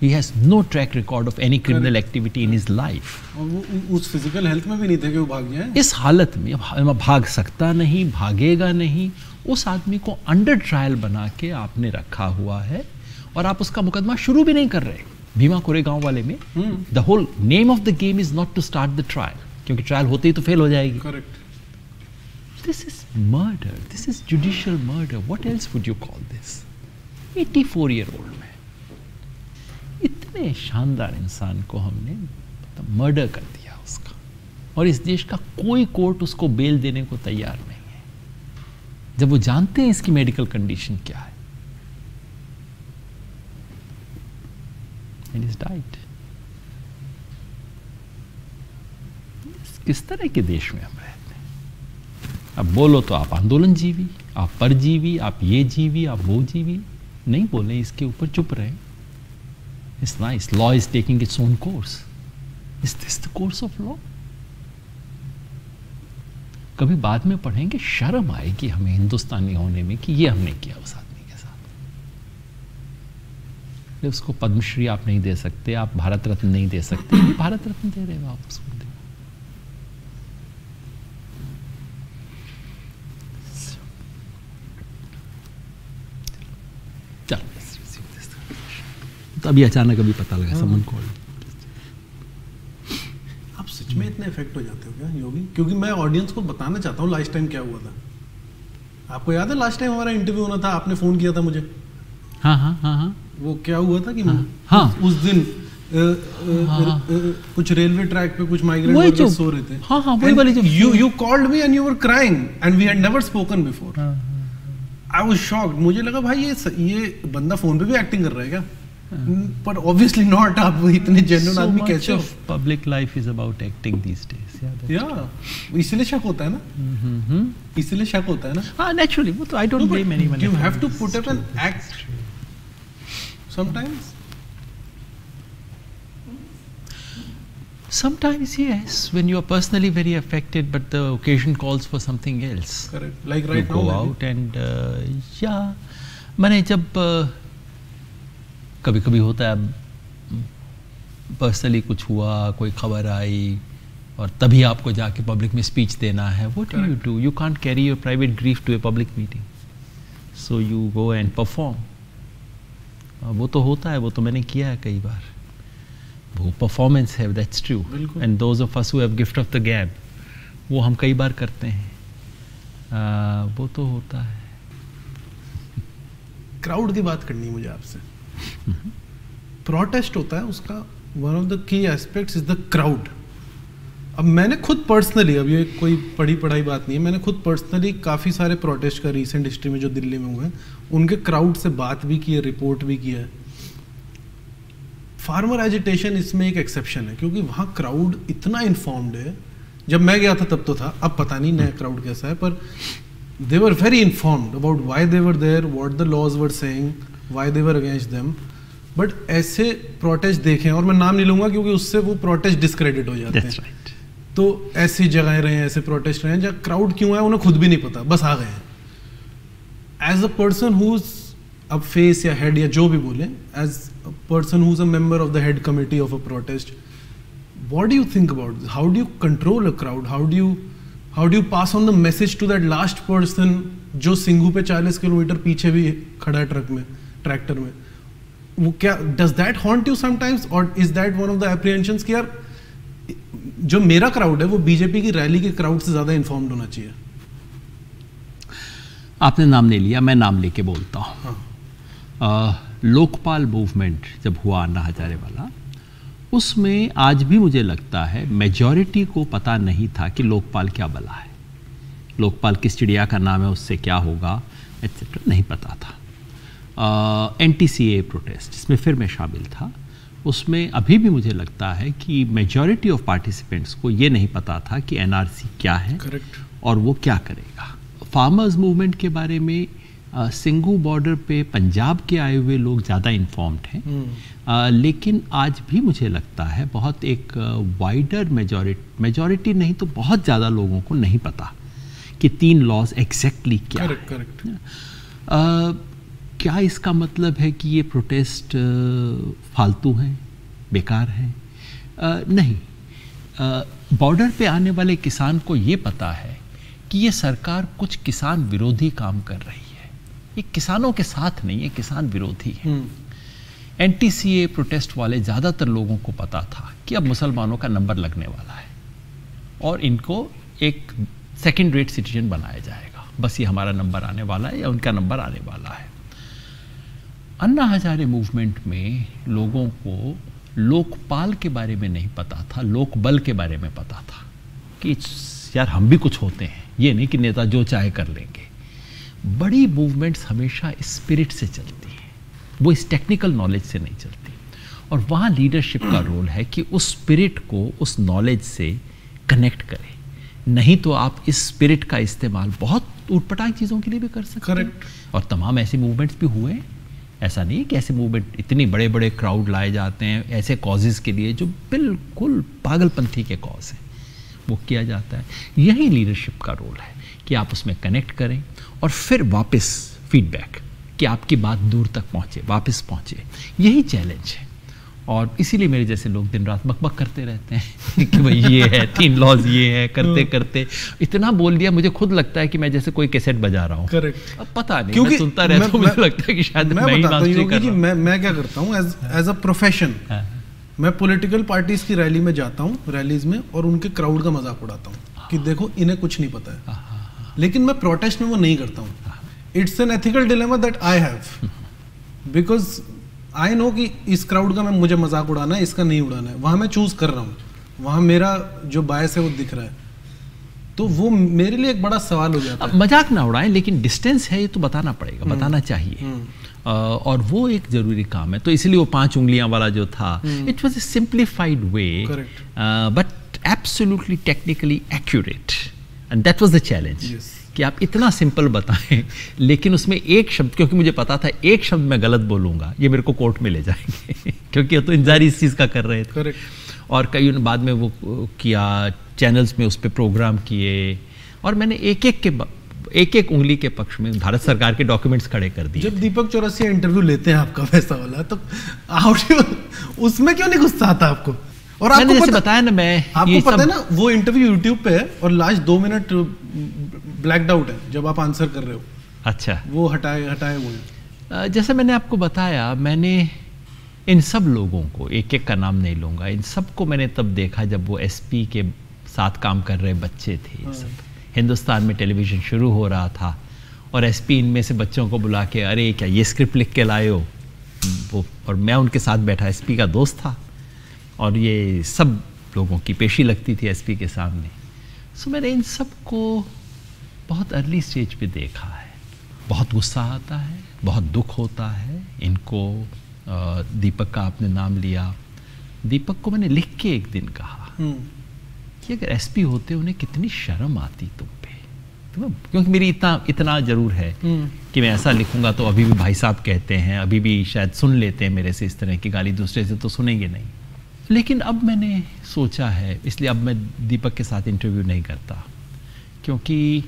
he has no track record of any criminal activity in his life।
और वो उस फिजिकल हेल्थ में भी नहीं थे कि वो भाग जाए।
इस हालत में भाग सकता नहीं, भागेगा नहीं, उस आदमी को अंडर ट्रायल बना के आपने रखा हुआ है, और आप उसका मुकदमा शुरू भी नहीं कर रहे। भीमा कोरेगांव वाले में the whole name of the game is not to start the trial, क्योंकि ट्रायल होते ही तो फेल हो जाएगी।
Correct.
This is murder, this is judicial murder, what else would you call this? 84 year old में इतने शानदार इंसान को हमने मर्डर कर दिया उसका, और इस देश का कोई कोर्ट उसको बेल देने को तैयार नहीं है, जब वो जानते हैं इसकी मेडिकल कंडीशन क्या है। And he's died। किस तरह के देश में हम रहते हैं? अब बोलो तो आप आंदोलन जीवी, आप परजीवी, आप ये जीवी, आप वो जीवी, नहीं बोले इसके ऊपर, चुप रहे। It's nice, law is taking its own course। Is this the course of law? कभी बाद में पढ़ेंगे, शर्म आएगी हमें हिंदुस्तानी होने में कि ये हमने किया उस आदमी के साथ। उसको पद्मश्री आप नहीं दे सकते, आप भारत रत्न नहीं दे सकते, भारत रत्न दे रहे हो आप उसको। तो अभी अचानक अभी पता लगा समन कॉल।
आप सच में इतने इफेक्ट हो जाते हो क्या योगी? क्योंकि मैं ऑडियंस को बताना चाहता हूँ लास्ट टाइम क्या हुआ था। आपको याद है लास्ट टाइम हमारा इंटरव्यू होना था, आपने फोन किया था मुझे।
हाँ हाँ हाँ हाँ।
वो क्या हुआ था कि
हाँ।
उस दिन कुछ रेलवे ट्रैक पे कुछ माइग्रेंट वर्कर्स सो रहे थे।
हाँ हाँ, वही वाली जो
you called me and you were crying and we had never spoken before। I was shocked। मुझे लगा भाई ये बंदा फोन पे भी एक्टिंग कर रहा है क्या? पर obviously not। आप इतने जेन्युइन आदमी कैसे हो?
Public life is about acting these days।
इसलिए शक होता है ना, इसलिए शक होता है ना।
हाँ, naturally, वो तो I don't blame anyone।
You have to put up an act sometimes।
Sometimes yes, when you are personally very affected, but the occasion calls for something else।
Correct, like right now।
Go out and yeah, मैंने जब कभी कभी होता है personally कुछ हुआ, कोई खबर आई, और तभी आपको जाके पब्लिक में स्पीच देना है। What do you do? You can't carry your private grief to a public meeting, so you go and perform. वो तो होता है, वो तो मैंने किया है कई बार, वो परफॉर्मेंस है, that's true. And those of us who have gift of the गैब, वो हम कई बार करते हैं, वो तो होता है।
क्राउड की बात करनी है मुझे आपसे। प्रोटेस्ट होता है, उसका one of the key aspects is the crowd. अब मैंने खुद पर्सनली, अब ये कोई पढ़ाई बात नहीं है, मैंने खुद पर्सनली काफ़ी सारे प्रोटेस्ट का रिसेंट हिस्ट्री में जो दिल्ली में हुए हैं उनके क्राउड से बात भी की है, रिपोर्ट भी किया है। फार्मर एजिटेशन इसमें एक एक्सेप्शन है, क्योंकि वहाँ क्राउड इतना इन्फॉर्म्ड है। जब मैं गया था तब तो था, अब पता नहीं नया क्राउड कैसा है, पर they were very informed about why they were there, what the laws were saying, why they were against them. But ऐसे प्रोटेस्ट देखे, और मैं नाम नहीं लूंगा क्योंकि उससे वो प्रोटेस्ट डिस्क्रेडिट हो जाते हैं।
right।
तो ऐसी जगह रहे हैं, ऐसे प्रोटेस्ट रहे हैं जहाँ क्राउड क्यों है उन्हें खुद भी नहीं पता, बस आ गए हैं। एज अ पर्सन हुज अब फेस या हेड या जो भी बोले, as a person who's a member of the head committee of a protest, what do you think about this? How do you control a crowd? How do you pass on the message to that last person जो सिंघू पे 40 kilometre पीछे भी खड़ा है truck में, tractor में? वो क्या, does that haunt you sometimes, और is that one of the apprehensions कि यार जो मेरा क्राउड है वो बीजेपी की रैली के क्राउड से ज्यादा इन्फॉर्म्ड होना चाहिए?
आपने नाम नहीं लिया, मैं नाम लेके बोलता हूँ। लोकपाल मूवमेंट जब हुआ अन्ना हजारे वाला, उसमें आज भी मुझे लगता है मेजॉरिटी को पता नहीं था कि लोकपाल क्या बला है, लोकपाल किस चिड़िया का नाम है, उससे क्या होगा एट्सेट्रा, नहीं पता था। NTCA प्रोटेस्ट, इसमें फिर मैं शामिल था, उसमें अभी भी मुझे लगता है कि मेजॉरिटी ऑफ पार्टिसिपेंट्स को ये नहीं पता था कि NRC क्या है।
करेक्ट।
और वो क्या करेगा। फार्मर्स मूवमेंट के बारे में सिंघू बॉर्डर पे पंजाब के आए हुए लोग ज़्यादा इन्फॉर्म्ड हैं, लेकिन आज भी मुझे लगता है बहुत एक वाइडर मेजॉरिटी नहीं तो बहुत ज़्यादा लोगों को नहीं पता कि 3 लॉज एग्जैक्टली क्या है।
करेक्ट।
क्या इसका मतलब है कि ये प्रोटेस्ट फालतू हैं, बेकार हैं? नहीं। बॉर्डर पे आने वाले किसान को ये पता है कि ये सरकार कुछ किसान विरोधी काम कर रही है, ये किसानों के साथ नहीं है, किसान विरोधी है। NTCA प्रोटेस्ट वाले ज़्यादातर लोगों को पता था कि अब मुसलमानों का नंबर लगने वाला है और इनको एक सेकेंड रेट सिटीजन बनाया जाएगा, बस ये हमारा नंबर आने वाला है या उनका नंबर आने वाला है। अन्ना हजारे मूवमेंट में लोगों को लोकपाल के बारे में नहीं पता था, लोकबल के बारे में पता था कि यार हम भी कुछ होते हैं, ये नहीं कि नेता जो चाहे कर लेंगे। बड़ी मूवमेंट्स हमेशा स्पिरिट से चलती हैं, वो इस टेक्निकल नॉलेज से नहीं चलती, और वहाँ लीडरशिप का रोल है कि उस स्पिरिट को उस नॉलेज से कनेक्ट करें। नहीं तो आप इस स्पिरिट का इस्तेमाल बहुत ऊटपटांग चीज़ों के लिए भी कर सकते हैं। और तमाम ऐसे मूवमेंट्स भी हुए हैं, ऐसा नहीं कि ऐसे मूवमेंट इतनी बड़े बड़े क्राउड लाए जाते हैं ऐसे कॉजेज़ के लिए जो बिल्कुल पागलपंथी के कॉज हैं, वो किया जाता है। यही लीडरशिप का रोल है कि आप उसमें कनेक्ट करें और फिर वापस फीडबैक कि आपकी बात दूर तक पहुँचे, वापस पहुँचे, यही चैलेंज है। और इसीलिए मेरे जैसे लोग दिन रात बकबक करते रहते हैं कि भाई ये है 3 लॉज, ये है, करते करते इतना बोल दिया, मुझे खुद लगता है कि मैं जैसे कोई कैसेट बजा रहा हूँ।
करेक्ट।
अब पता नहीं, मैं सुनता रहता हूँ, मुझे लगता है कि शायद मैं ही मास्टरी कर रहा हूँ।
मैं क्या करता हूँ एज अ प्रोफेशन, मैं पॉलिटिकल पार्टीज की रैली में जाता हूँ, रैलीज में, और उनके क्राउड का मजाक उड़ाता हूँ कि देखो इन्हें कुछ नहीं पता है। लेकिन मैं प्रोटेस्ट में वो नहीं करता हूँ। It's an ethical dilemma that I have, because I know कि इस क्राउड का मुझे मजाक उड़ाना है, इसका नहीं उड़ाना है। वहाँ मैं चूज कर रहा हूँ, वहाँ मेरा जो बायस है वो दिख रहा है, तो वो मेरे लिए एक बड़ा सवाल हो जाता है।
मजाक ना उड़ाएं, लेकिन डिस्टेंस है ये तो बताना पड़ेगा, बताना चाहिए, और वो एक जरूरी काम है। तो इसलिए वो 5 उंगलियां वाला जो था, it was a simplified way but absolutely technically accurate, and that was the challenge कि आप इतना सिंपल बताएं, लेकिन उसमें एक शब्द, क्योंकि मुझे पता था एक शब्द मैं गलत बोलूंगा ये मेरे को कोर्ट में ले जाएंगे क्योंकि तो इंतजार इस चीज़ का कर रहे थे।
Correct.
और कई बाद में वो किया, चैनल्स में उस पर प्रोग्राम किए, और मैंने एक उंगली के पक्ष में भारत सरकार के डॉक्यूमेंट्स खड़े कर दिए।
जब दीपक चौरसिया इंटरव्यू लेते हैं आपका वैसा वाला, तो उसमें क्यों नहीं गुस्सा आता आपको? और
आपको जैसे बताया ना, मैं
आपको पता है ना वो इंटरव्यू यूट्यूब पे है और लास्ट 2 मिनट ब्लैक्ड आउट है जब आप आंसर कर रहे हो।
अच्छा,
वो हटाए हुए।
जैसे मैंने आपको बताया, मैंने इन सब लोगों को, एक एक का नाम नहीं लूँगा, इन सबको मैंने तब देखा जब वो SP के साथ काम कर रहे बच्चे थे। सब हिंदुस्तान में टेलीविज़न शुरू हो रहा था और SP इनमें से बच्चों को बुला के, अरे क्या ये स्क्रिप्ट लिख के लाए हो, वो, और मैं उनके साथ बैठा, SP का दोस्त था, और ये सब लोगों की पेशी लगती थी SP के सामने। सो मैंने इन सब को बहुत अर्ली स्टेज पे देखा है। बहुत गुस्सा आता है, बहुत दुख होता है। इनको दीपक का आपने नाम लिया, दीपक को मैंने लिख के एक दिन कहा कि अगर SP होते उन्हें कितनी शर्म आती तुम पे, क्योंकि मेरी इतना जरूर है कि मैं ऐसा लिखूंगा तो अभी भी भाई साहब कहते हैं, अभी भी शायद सुन लेते हैं मेरे से इस तरह की गाली, दूसरे से तो सुनेंगे नहीं। लेकिन अब मैंने सोचा है, इसलिए अब मैं दीपक के साथ इंटरव्यू नहीं करता, क्योंकि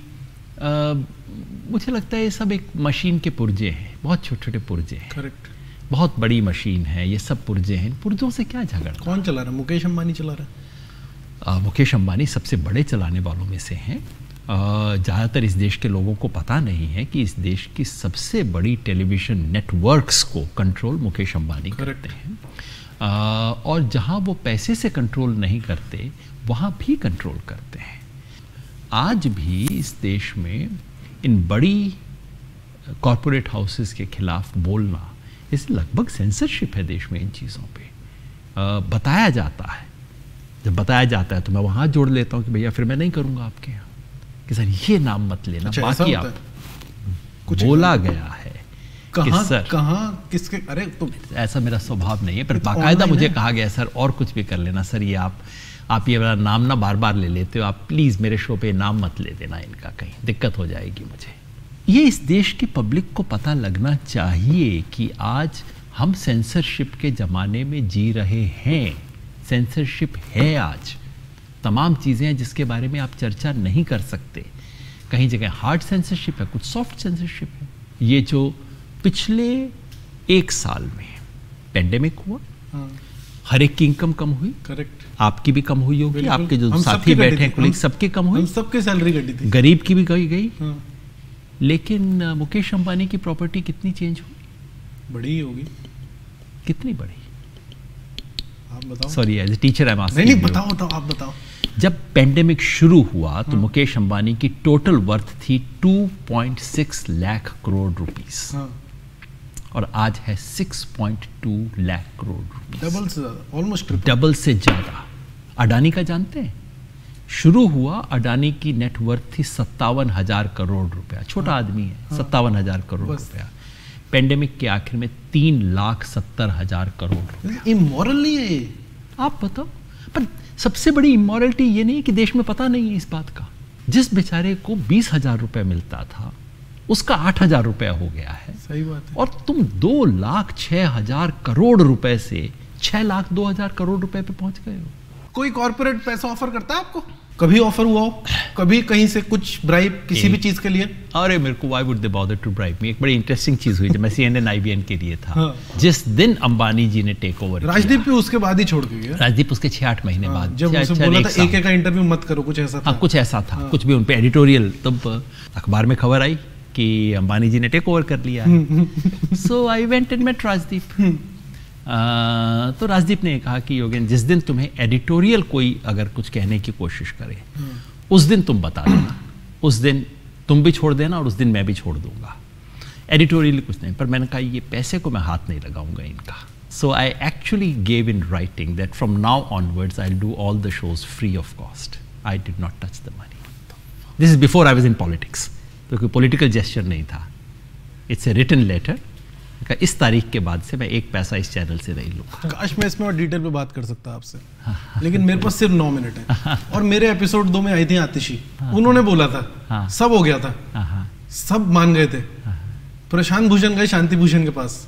मुझे लगता है ये सब एक मशीन के पुर्जे हैं, बहुत छोटे छोटे पुर्जे हैं।
करेक्ट।
बहुत बड़ी मशीन है, ये सब पुर्जे हैं, पुर्जों से क्या झगड़ा?
कौन चला रहा है? मुकेश अंबानी चला रहा है।
मुकेश अंबानी सबसे बड़े चलाने वालों में से हैं। ज़्यादातर इस देश के लोगों को पता नहीं है कि इस देश की सबसे बड़ी टेलीविज़न नेटवर्क्स को कंट्रोल मुकेश अंबानी करते हैं। और जहाँ वो पैसे से कंट्रोल नहीं करते वहाँ भी कंट्रोल करते हैं। आज भी इस देश में इन बड़ी कॉरपोरेट हाउसेस के खिलाफ बोलना, इस लगभग सेंसरशिप है देश में इन चीज़ों पे। बताया जाता है, जब बताया जाता है तो मैं वहाँ जोड़ लेता हूँ कि भैया फिर मैं नहीं करूँगा आपके यहाँ, कि सर ये नाम मत लेना।
अच्छा,
बाकी आप कुछ बोला गया है
कहाँ,
सर
कहाँ किसके, अरे तो
ऐसा मेरा स्वभाव नहीं है, पर बाकायदा मुझे कहा गया सर और कुछ भी कर लेना सर, ये आप ये वाला नाम ना बार बार ले लेते हो, आप प्लीज़ मेरे शो पे नाम मत ले देना इनका, कहीं दिक्कत हो जाएगी मुझे। ये इस देश की पब्लिक को पता लगना चाहिए कि आज हम सेंसरशिप के ज़माने में जी रहे हैं। सेंसरशिप है आज, तमाम चीज़ें हैं जिसके बारे में आप चर्चा नहीं कर सकते। कहीं जगह हार्ड सेंसरशिप है, कुछ सॉफ्ट सेंसरशिप है। ये जो पिछले 1 साल में पेंडेमिक हुआ, हर एक की इनकम कम हुई,
करेक्ट,
आपकी भी कम हुई होगी, आपके जो साथी बैठे हैं कोलीग सबकी कम हुई,
हम सबके सैलरी घटी थी,
गरीब की भी गई। लेकिन मुकेश अंबानी की प्रॉपर्टी कितनी चेंज हुई?
बड़ी ही होगी।
कितनी बड़ी?
आप बताओ।
Sorry as a teacher I am asking.
नहीं बताओ आप बताओ।
जब पेंडेमिक शुरू हुआ तो मुकेश अंबानी की टोटल वर्थ थी 2.6 लाख करोड़ रुपीस, और आज है 6.2 लाख करोड़ रुपीस।
डबल से ज्यादा, ऑलमोस्ट
डबल से ज्यादा। अडानी का जानते हैं? शुरू हुआ, अडानी की नेटवर्थ थी 57,000 करोड़ रुपया, छोटा आदमी है, 57,000 करोड़ रुपया। पेंडेमिक के आखिर में 3,70,000 करोड़ रुपया।
इमोरल नहीं है ये?
आप बताओ। पर सबसे बड़ी इमोरलिटी ये नहीं है कि देश में पता नहीं है इस बात का। जिस बेचारे को 20,000 रुपये मिलता था उसका 8,000 रुपया हो गया है।
सही बात है।
और तुम 2,06,000 करोड़ रुपए से 6,02,000 करोड़ रुपए पे पहुंच गए हो।
कोई कॉर्पोरेट पैसा ऑफर करता है आपको? कभी ऑफर हुआ हो? कभी कहीं से कुछ ब्राइब किसी भी चीज के लिए?
अरे मेरे को why would they bother to bribe me. एक बड़ी इंटरेस्टिंग चीज हुई जब मैं CNN IBN के लिए था। जिस दिन अंबानी जी ने टेक ओवर,
राजदीप भी उसके बाद ही छोड़ के गया।
राजदीप उसके 6-8 महीने बाद,
जब उसे बोला था एक का इंटरव्यू मत करो, कुछ ऐसा था।
कुछ ऐसा था, कुछ भी उन पे एडिटोरियल, तब अखबार में खबर आई कि अंबानी जी ने टेक ओवर कर लिया है। So I went and met Rajdeep. तो राजदीप ने कहा कि योगेंद्र, जिस दिन तुम्हें एडिटोरियल कोई अगर कुछ कहने की कोशिश करे उस दिन तुम बता देना, उस दिन तुम भी छोड़ देना और उस दिन मैं भी छोड़ दूंगा। एडिटोरियल कुछ नहीं, पर मैंने कहा ये पैसे को मैं हाथ नहीं लगाऊंगा इनका। So I actually gave in writing that from now onwards I will do all the shows free of cost. I did not touch the money. This is before I was in politics, तो कोई political gesture नहीं था। It's a written letter. इस तारीख के बाद से मैं 1 पैसा इस चैनल से नहीं लूँगा।
काश मैं इसमें और डिटेल पे बात कर सकता आपसे, लेकिन मेरे पास सिर्फ 9 मिनट है। और मेरे एपिसोड 2 में आई थी आतिशी, उन्होंने बोला था, सब हो गया था, सब मान गए थे। प्रशांत भूषण गए शांति भूषण के पास,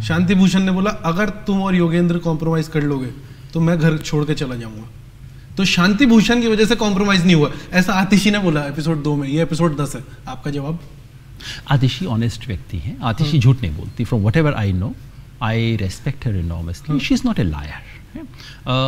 शांति भूषण ने बोला अगर तुम और योगेंद्र कॉम्प्रोमाइज कर लोगे तो मैं घर छोड़ के चला जाऊंगा। तो शांति भूषण की वजह से कॉम्प्रोमाइज नहीं हुआ, ऐसा आतिशी ने बोला एपिसोड 2 में। ये एपिसोड 10 है। आपका जवाब?
आतिशी ऑनेस्ट व्यक्ति हैं, आतिशी झूठ नहीं बोलती। From whatever I know, I respect her enormously. She is not a liar.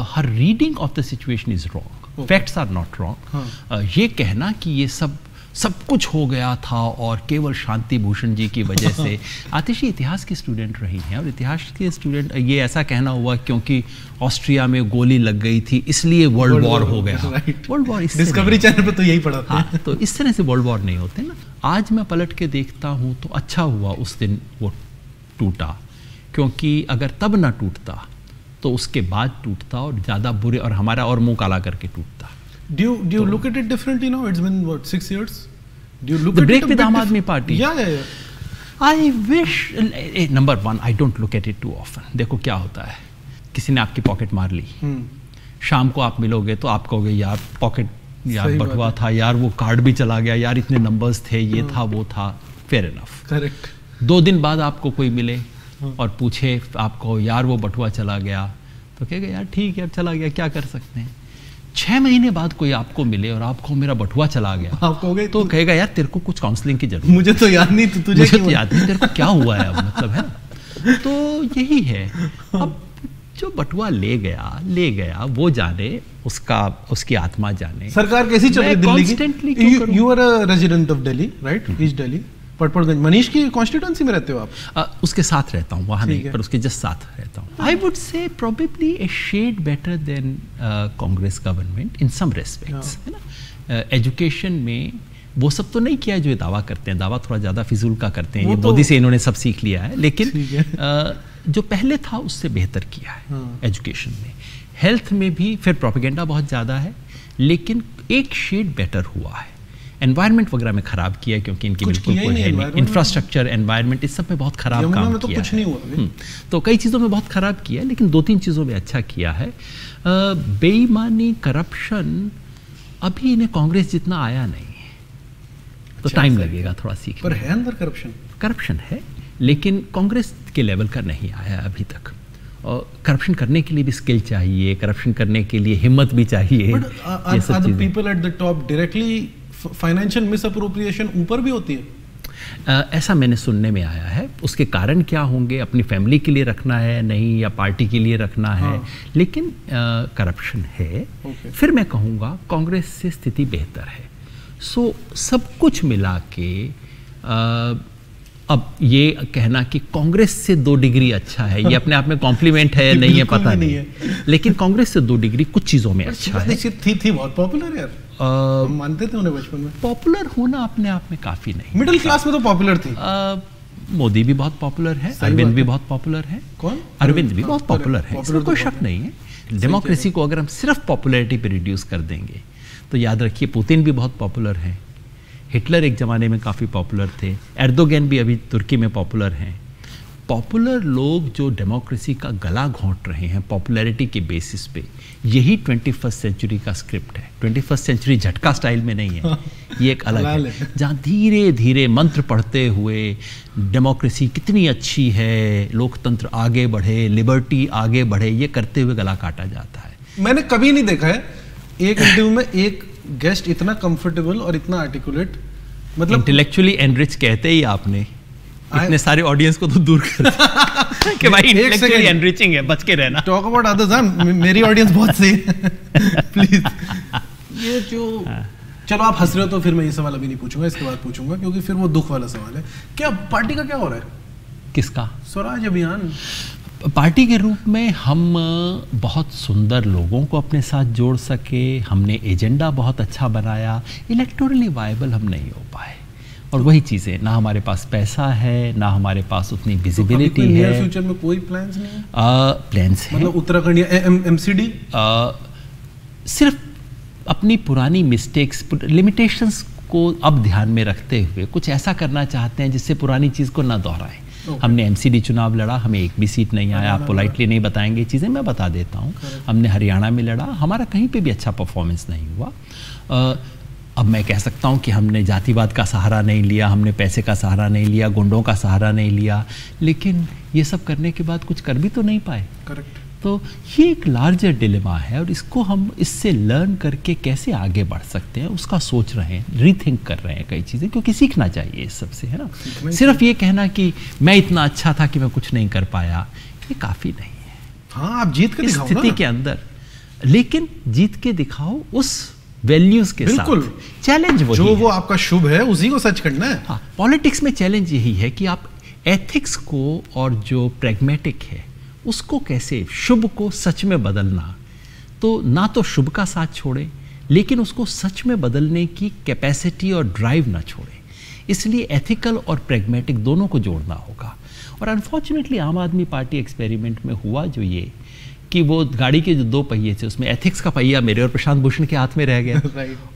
Her reading of the situation is wrong, facts are not wrong. ये कहना कि ये सब कुछ हो गया था और केवल शांति भूषण जी की वजह से। आतिशी इतिहास की स्टूडेंट रही हैं, और इतिहास के स्टूडेंट, ये ऐसा कहना हुआ क्योंकि ऑस्ट्रिया में गोली लग गई थी इसलिए वर्ल्ड वॉर हो गया। वर्ल्ड वॉर
डिस्कवरी चैनल पे तो यही पढ़ा था।
हाँ, तो इस तरह से वर्ल्ड वॉर नहीं होते ना। आज मैं पलट के देखता हूँ तो अच्छा हुआ उस दिन वो टूटा, क्योंकि अगर तब ना टूटता तो उसके बाद टूटता और ज़्यादा बुरे, और हमारा और मुंह काला करके टूटता।
Do you look at it differently now? It's been what, 6 years? Do you look
the
at
break
it
with Aam Aadmi Party?
Yeah.
I wish, number one, I don't look at it too often. देखो क्या होता है, किसी ने आपकी pocket मार ली, शाम को आप मिलोगे तो आप कहोगे यार पॉकेट, यार बटुआ था, यार वो कार्ड भी चला गया, यार इतने नंबर्स थे, ये था वो था। Fair enough.
करेक्ट।
2 दिन बाद आपको कोई मिले और पूछे, आपको यार वो बटुआ चला गया, तो कहेगा यार ठीक है अब चला गया, क्या कर सकते हैं। 6 महीने बाद कोई आपको मिले और आपको मेरा बटुआ चला गया,
आप कहोगे
तो कहेगा यार तेरे को कुछ काउंसलिंग की जरूरत।
मुझे तो याद नहीं, तुझे
मुझे तो याद नहीं, तेरे को क्या हुआ है अब, मतलब है ना। तो यही है। अब जो बटुआ ले गया वो जाने, उसकी आत्मा जाने।
सरकार कैसी चल रही है दिल्ली की?
Constantly
You are a resident of Delhi, right? East Delhi. Patparganj. Manish की कॉन्स्टिट्यूंसी में रहते हो आप?
उसके साथ रहता हूँ, वहाँ नहीं, पर उसके जस्ट साथ रहता हूँ। I would say probably a shade better than Congress government in some respects, है ना। एजुकेशन में वो सब तो नहीं किया है जो ये दावा करते हैं, दावा थोड़ा ज़्यादा फिजूल का करते हैं, ये मोदी से इन्होंने सब सीख लिया है, लेकिन जो पहले था उससे बेहतर किया है एजुकेशन में। हेल्थ में भी फिर प्रोपेगेंडा बहुत ज़्यादा है, लेकिन एक शेड बेटर हुआ है। एनवायरनमेंट वगैरह में ख़राब किया है, क्योंकि इनकी बिल्कुल कोई है नहीं, इंफ्रास्ट्रक्चर, एनवायरनमेंट, इस सब में बहुत ख़राब काम किया
कुछ नहीं हुआ।
तो कई चीज़ों में बहुत ख़राब किया है, लेकिन 2-3 चीज़ों में अच्छा किया है। बेईमानी, करप्शन अभी इन्हें कांग्रेस जितना आया नहीं है, तो टाइम लगेगा थोड़ा सीखने।
पर है अंदर करप्शन
है, लेकिन कांग्रेस के लेवल का नहीं आया अभी तक। और करप्शन करने के लिए भी स्किल चाहिए, करप्शन करने के लिए हिम्मत भी चाहिए।
ये सब चीजें people at the top directly financial misappropriation ऊपर भी होती है?
ऐसा मैंने सुनने में आया है। उसके कारण क्या होंगे, अपनी फैमिली के लिए रखना है नहीं, या पार्टी के लिए रखना है, लेकिन करप्शन है। फिर मैं कहूँगा कांग्रेस से स्थिति बेहतर है। सो सब कुछ मिला के अब ये कहना कि कांग्रेस से 2 डिग्री अच्छा है, ये अपने आप में कॉम्प्लीमेंट है नहीं है पता नहीं है, लेकिन कांग्रेस से 2 डिग्री कुछ चीज़ों में अच्छा है।
थी बहुत पॉपुलर यार, हम मानते थे उन्हें बचपन में।
पॉपुलर होना अपने आप में काफ़ी नहीं,
मिडिल क्लास में तो पॉपुलर थी।
मोदी भी बहुत पॉपुलर है, अरविंद भी बहुत पॉपुलर है।
कौन?
अरविंद भी बहुत पॉपुलर है, इसमें कोई शक नहीं है। डेमोक्रेसी को अगर हम सिर्फ पॉपुलैरिटी पे रिड्यूस कर देंगे तो याद रखिए पुतिन भी बहुत पॉपुलर है, हिटलर एक ज़माने में काफ़ी पॉपुलर थे, एर्दोगन भी अभी तुर्की में पॉपुलर हैं। पॉपुलर लोग जो डेमोक्रेसी का गला घोंट रहे हैं पॉपुलैरिटी के बेसिस पे, यही 21st सेंचुरी का स्क्रिप्ट है। 21st सेंचुरी झटका स्टाइल में नहीं है, ये एक अलग है, जहाँ धीरे धीरे मंत्र पढ़ते हुए डेमोक्रेसी कितनी अच्छी है, लोकतंत्र आगे बढ़े, लिबर्टी आगे बढ़े, ये करते हुए गला काटा जाता है।
मैंने कभी नहीं देखा है एक इंटरव्यू में एक गेस्ट इतना कंफर्टेबल और इतना आर्टिकुलेट, मतलब
इंटेलेक्चुअली एनरिच कहते ही आपने इतने सारे ऑडियंस को तो दूर कर कि भाई इंटेलेक्चुअली एनरिचिंग है, बच के रहना।
टॉक अबाउट अदर्स, मेरी ऑडियंस बहुत सही है प्लीज। ये जो चलो आप हंस रहे हो तो फिर मैं ये सवाल अभी नहीं पूछूंगा, इसके बाद पूछूंगा, क्योंकि फिर वो दुख वाला सवाल है। क्या पार्टी का क्या हो रहा है?
किसका?
स्वराज अभियान।
पार्टी के रूप में हम बहुत सुंदर लोगों को अपने साथ जोड़ सके, हमने एजेंडा बहुत अच्छा बनाया, इलेक्टोरली वायबल हम नहीं हो पाए। और वही चीज़ें, ना हमारे पास पैसा है, ना हमारे पास उतनी विजिबिलिटी है।
फ्यूचर में कोई प्लान्स नहीं है?
प्लान्स हैं,
मतलब उत्तराखंड या एमसीडी?
सिर्फ अपनी पुरानी मिस्टेक्स, लिमिटेशंस को अब ध्यान में रखते हुए कुछ ऐसा करना चाहते हैं जिससे पुरानी चीज़ को ना दोहराएं। हमने एमसीडी चुनाव लड़ा, हमें एक भी सीट नहीं आया। आप पोलाइटली नहीं बताएंगे चीज़ें, मैं बता देता हूँ। हमने हरियाणा में लड़ा, हमारा कहीं पे भी अच्छा परफॉर्मेंस नहीं हुआ। अब मैं कह सकता हूँ कि हमने जातिवाद का सहारा नहीं लिया, हमने पैसे का सहारा नहीं लिया, गुंडों का सहारा नहीं लिया, लेकिन ये सब करने के बाद कुछ कर भी तो नहीं पाए।
करेक्ट।
तो ये एक लार्जर डिलेमा है, और इसको हम इससे लर्न करके कैसे आगे बढ़ सकते हैं उसका सोच रहे हैं, रीथिंक कर रहे हैं कई चीज़ें, क्योंकि सीखना चाहिए इस सबसे, है ना। सिर्फ ये कहना कि मैं इतना अच्छा था कि मैं कुछ नहीं कर पाया, ये काफ़ी नहीं है।
हाँ, आप जीत के दिखाओ
स्थिति के अंदर, लेकिन जीत के दिखाओ उस वैल्यूज के साथ। चैलेंज वही
जो वो आपका शुभ है उसी को सच करना है।
हाँ, पॉलिटिक्स में चैलेंज यही है कि आप एथिक्स को और जो प्रैग्मेटिक है उसको कैसे, शुभ को सच में बदलना, तो ना तो शुभ का साथ छोड़े, लेकिन उसको सच में बदलने की कैपेसिटी और ड्राइव ना छोड़े। इसलिए एथिकल और प्रैग्मेटिक दोनों को जोड़ना होगा। और अनफॉर्चुनेटली आम आदमी पार्टी एक्सपेरिमेंट में हुआ जो ये कि वो गाड़ी के जो 2 पहिए थे उसमें एथिक्स का पहिया मेरे और प्रशांत भूषण के हाथ में रह गया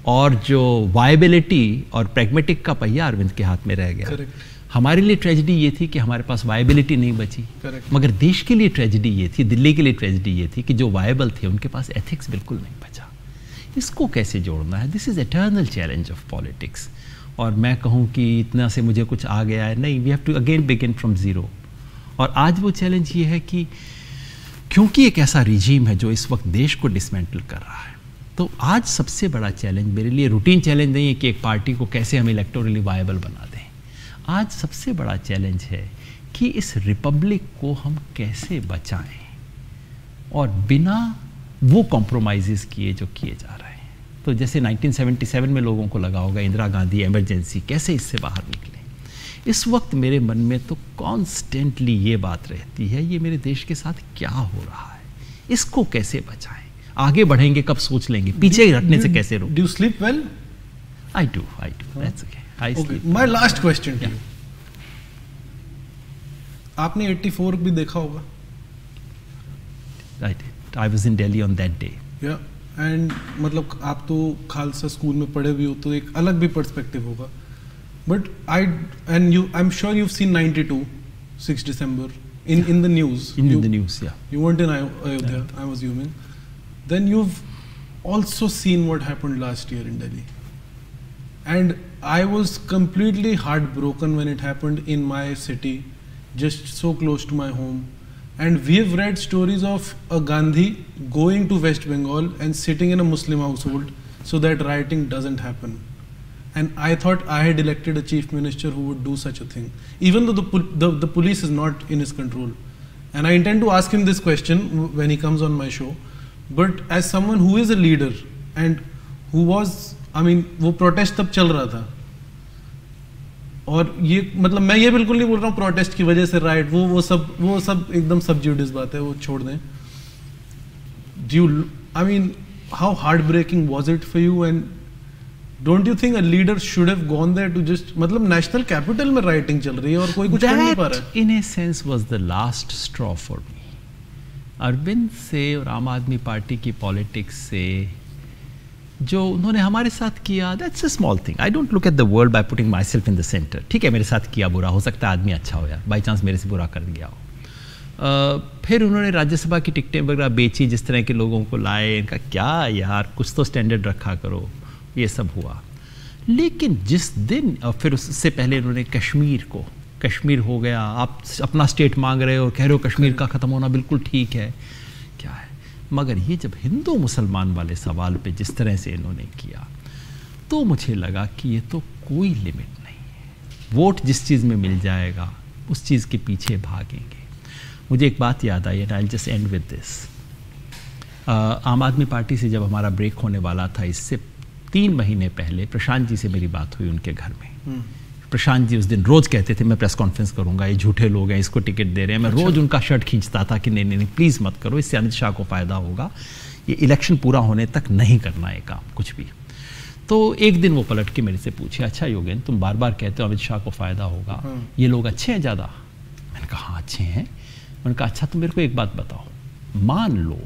और जो वायबिलिटी और प्रैग्मेटिक का पहिया अरविंद के हाथ में रह गया। हमारे लिए ट्रेजेडी ये थी कि हमारे पास वायबिलिटी नहीं बची, मगर देश के लिए ट्रेजेडी ये थी, दिल्ली के लिए ट्रेजेडी ये थी कि जो वायबल थे उनके पास एथिक्स बिल्कुल नहीं बचा। इसको कैसे जोड़ना है, this is eternal challenge of politics. और मैं कहूँ कि इतना से मुझे कुछ आ गया है, नहीं, we have to again begin from zero. और आज वो चैलेंज ये है कि क्योंकि एक ऐसा रिजीम है जो इस वक्त देश को डिसमेंटल कर रहा है, तो आज सबसे बड़ा चैलेंज मेरे लिए रूटीन चैलेंज नहीं है कि एक पार्टी को कैसे हम इलेक्टोरली वायबल बना दें। आज सबसे बड़ा चैलेंज है कि इस रिपब्लिक को हम कैसे बचाएं और बिना वो कॉम्प्रोमाइज़ किए जो किए जा रहे हैं। तो जैसे 1977 में लोगों को लगा होगा इंदिरा गांधी इमरजेंसी, कैसे इससे बाहर निकले। इस वक्त मेरे मन में तो कॉन्स्टेंटली ये बात रहती है, ये मेरे देश के साथ क्या हो रहा है, इसको कैसे बचाएं, आगे बढ़ेंगे कब सोच लेंगे, पीछे रखने से कैसे रोक।
Do you sleep well?
I do, that's okay. I sleep.
My last question to you. आपने 84 भी देखा होगा?
I did. I was in Delhi on that day.
Yeah. And मतलब आप तो खालसा स्कूल में पढ़े भी हो तो एक अलग भी पर्सपेक्टिव होगा. But I'm sure you've seen 92, 6 December in the news.
In the news, yeah.
You weren't in Ayodhya, I was assuming. Then you've also seen what happened last year in Delhi. And I was completely heartbroken when it happened in my city, just so close to my home. And we have read stories of a Gandhi going to West Bengal and sitting in a Muslim household so that rioting doesn't happen. And I thought I had elected a chief minister who would do such a thing, even though the police is not in his control. And I intend to ask him this question when he comes on my show. But as someone who is a leader and who was, I mean, वो protest तब चल रहा था, और ये मतलब मैं ये बिल्कुल नहीं बोल रहा हूँ प्रोटेस्ट की वजह से राइट, वो सब एकदम सबज्यूडिस बात है, वो छोड़ दें. I mean, how heartbreaking was it for you, and don't you think a leader should have gone there to just, मतलब नेशनल कैपिटल में राइटिंग चल रही है और कोई कुछ कर नहीं पा रहा है.
That in a sense was the last straw for me. Arvind से और आम आदमी पार्टी की पॉलिटिक्स से जो उन्होंने हमारे साथ किया, that's a small thing. I don't look at the world by putting my self in the centre. ठीक है, मेरे साथ किया बुरा, हो सकता है आदमी अच्छा हो यार, बाई चांस मेरे से बुरा कर दिया हो. फिर उन्होंने राज्यसभा की टिकटें वगैरह बेची, जिस तरह के लोगों को लाए, इनका क्या यार, कुछ तो स्टैंडर्ड रखा करो, ये सब हुआ. लेकिन जिस दिन, और फिर उससे पहले उन्होंने कश्मीर हो गया, आप अपना स्टेट मांग रहे हो, कह रहे हो कश्मीर का ख़त्म होना बिल्कुल ठीक है, क्या है. मगर ये जब हिंदू मुसलमान वाले सवाल पे जिस तरह से इन्होंने किया, तो मुझे लगा कि ये तो कोई लिमिट नहीं है. वोट जिस चीज़ में मिल जाएगा उस चीज़ के पीछे भागेंगे. मुझे एक बात याद आई, and I just end with this. Aam Aadmi party से जब हमारा ब्रेक होने वाला था, इससे 3 महीने पहले प्रशांत जी से मेरी बात हुई उनके घर में. प्रशांत जी उस दिन रोज़ कहते थे मैं प्रेस कॉन्फ्रेंस करूंगा, ये झूठे लोग हैं, इसको टिकट दे रहे हैं. मैं रोज़ उनका शर्ट खींचता था कि नहीं प्लीज़ मत करो, इससे अमित शाह को फ़ायदा होगा, ये इलेक्शन पूरा होने तक नहीं करना है काम कुछ भी. तो एक दिन वो पलट के मेरे से पूछे, अच्छा योगेंद्र तुम बार बार कहते हो अमित शाह को फ़ायदा होगा, ये लोग अच्छे हैं ज़्यादा? मैंने कहा हाँ अच्छे हैं. मैंने कहा अच्छा तुम मेरे को एक बात बताओ, मान लो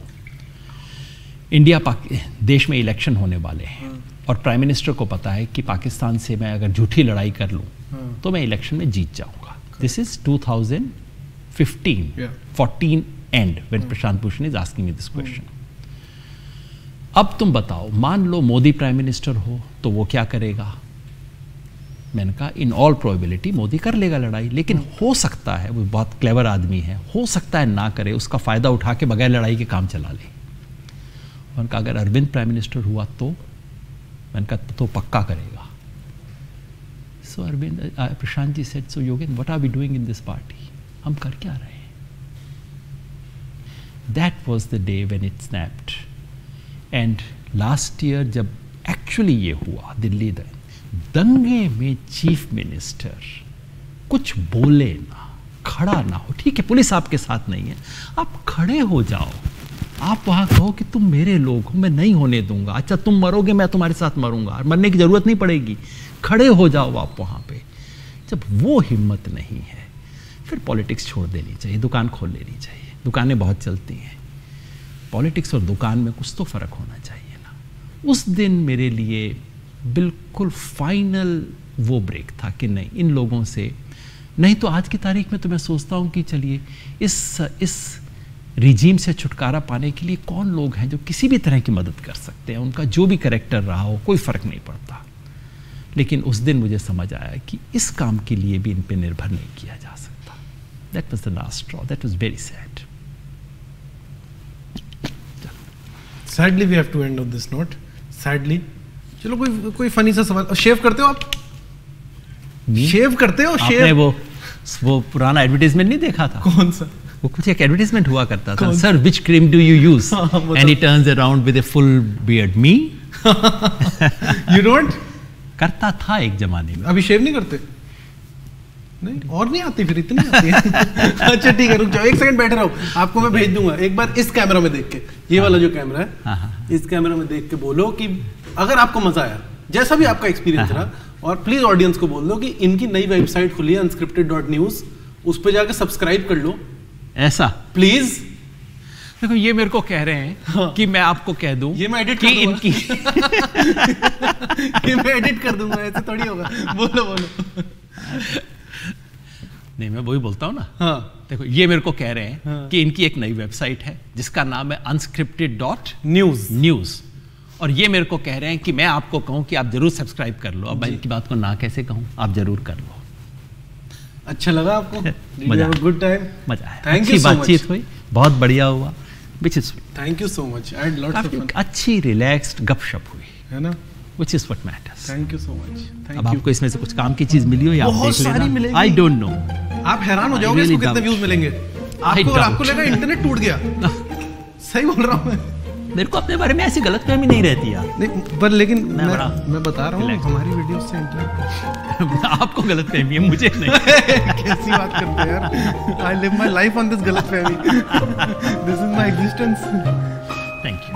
इंडिया देश में इलेक्शन होने वाले हैं और प्राइम मिनिस्टर को पता है कि पाकिस्तान से मैं अगर झूठी लड़ाई कर लूँ तो मैं इलेक्शन में जीत जाऊंगा. This is 2014 and when Prashant Bhushan is asking me this question. अब तुम बताओ, मान लो मोदी प्राइम मिनिस्टर हो तो वो क्या करेगा? मैंने कहा इन ऑल प्रोबेबिलिटी मोदी कर लेगा लड़ाई, लेकिन हो सकता है, वो बहुत क्लेवर आदमी है, हो सकता है ना करे, उसका फ़ायदा उठा के बगैर लड़ाई के काम चला ले. उन्होंने कहा अगर अरविंद प्राइम मिनिस्टर हुआ तो? मैंने कहा तो पक्का करेगा. So Arvind, Prashant ji said, so Yogendra what are we doing in this party? हम कर क्या रहे हैं? That was the day when it snapped. And last year जब एक्चुअली ये हुआ, दिल्ली दंगे में चीफ मिनिस्टर कुछ बोले ना, खड़ा ना हो. ठीक है, पुलिस आपके साथ नहीं है, आप खड़े हो जाओ, आप वहाँ कहो कि तुम मेरे लोग हो, मैं नहीं होने दूंगा. अच्छा तुम मरोगे, मैं तुम्हारे साथ मरूंगा, मरने की ज़रूरत नहीं पड़ेगी, खड़े हो जाओ आप वहाँ पे. जब वो हिम्मत नहीं है, फिर पॉलिटिक्स छोड़ देनी चाहिए, दुकान खोल लेनी चाहिए. दुकानें बहुत चलती हैं, पॉलिटिक्स और दुकान में कुछ तो फ़र्क होना चाहिए ना. उस दिन मेरे लिए बिल्कुल फाइनल वो ब्रेक था कि नहीं, इन लोगों से नहीं. तो आज की तारीख में तो मैं सोचता हूँ कि चलिए इस रिजीम से छुटकारा पाने के लिए कौन लोग हैं जो किसी भी तरह की मदद कर सकते हैं, उनका जो भी कैरेक्टर रहा हो कोई फ़र्क नहीं पड़ता. लेकिन उस दिन मुझे समझ आया कि इस काम के लिए भी इन पे निर्भर नहीं किया जा सकता. That was the last straw. That was very sad.
Sadly we have to end on this note. Sadly. चलो कोई फनी सा सवाल. शेव करते हो आप? शेव करते हो?
आपने वो पुराना एडवर्टाइजमेंट नहीं देखा था?
कौन सा?
वो कुछ एक एडवर्टाइजमेंट हुआ करता था, sir which cream do you use, and he turns around with a full beard. Me
you don't?
करता था एक जमाने में.
अभी शेव नहीं करते? नहीं और नहीं आती, फिर इतनी आती है। अच्छा ठीक है, रुक जाओ, एक सेकंड बैठे रहो, आपको मैं भेज दूंगा। एक बार इस कैमरा में देख के, ये वाला जो कैमरा है, इस कैमरा में देख के बोलो कि अगर आपको मजा आया, जैसा भी आपका एक्सपीरियंस रहा, और प्लीज ऑडियंस को बोल दो कि इनकी नई वेबसाइट खुली है unscripted.news, उस पर जाकर सब्सक्राइब कर लो
ऐसा
प्लीज।
देखो ये मेरे को कह रहे हैं कि मैं आपको कह दूं,
ये मैं एडिट
कि
कर
इनकी
ये मैं एडिट कर दूंगा, ऐसे थोड़ी होगा। बोलो बोलो।
नहीं मैं वही बोलता हूँ ना।
हाँ
देखो ये मेरे को कह रहे हैं कि इनकी एक नई वेबसाइट है जिसका नाम है unscripted.news, और ये मेरे को कह रहे हैं कि मैं आपको कहूँ कि आप जरूर सब्सक्राइब कर लो। अब मैं इनकी बात को ना कैसे कहूँ, आप जरूर कर लो।
अच्छा लगा आपको?
मजा,
गुड टाइम,
मजा आया,
Thank
अच्छी
you so
बातचीत
much.
हुई, बहुत बढ़िया हुआ, which is
thank you so much, I had lots of fun,
अच्छी रिलैक्स्ड गपशप हुई,
है ना?
Which is what matters.
Thank you so much,
अब
थैंक यू।
आपको इसमें से कुछ काम की चीज मिली हो या आप
बहुत
देख
सारी
लेना,
मिलेगी।
I don't know.
आप हैरान हो
I
जाओगे
really
इसको कितने
doubt.
व्यूज मिलेंगे। आपको
doubt.
आपको लगा इंटरनेट टूट गया। सही बोल रहा हूँ मैं।
मेरे को अपने बारे में ऐसी गलतफहमी नहीं रहती यार।
नहीं पर लेकिन
मैं
मैं बता रहा हूँ
relax.
हमारी वीडियो से इंटरनेट
आपको गलतफहमी है, मुझे नहीं।
कैसी बात करते हैं यार। I live my life on this गलतफहमी। This is my existence.
Thank you.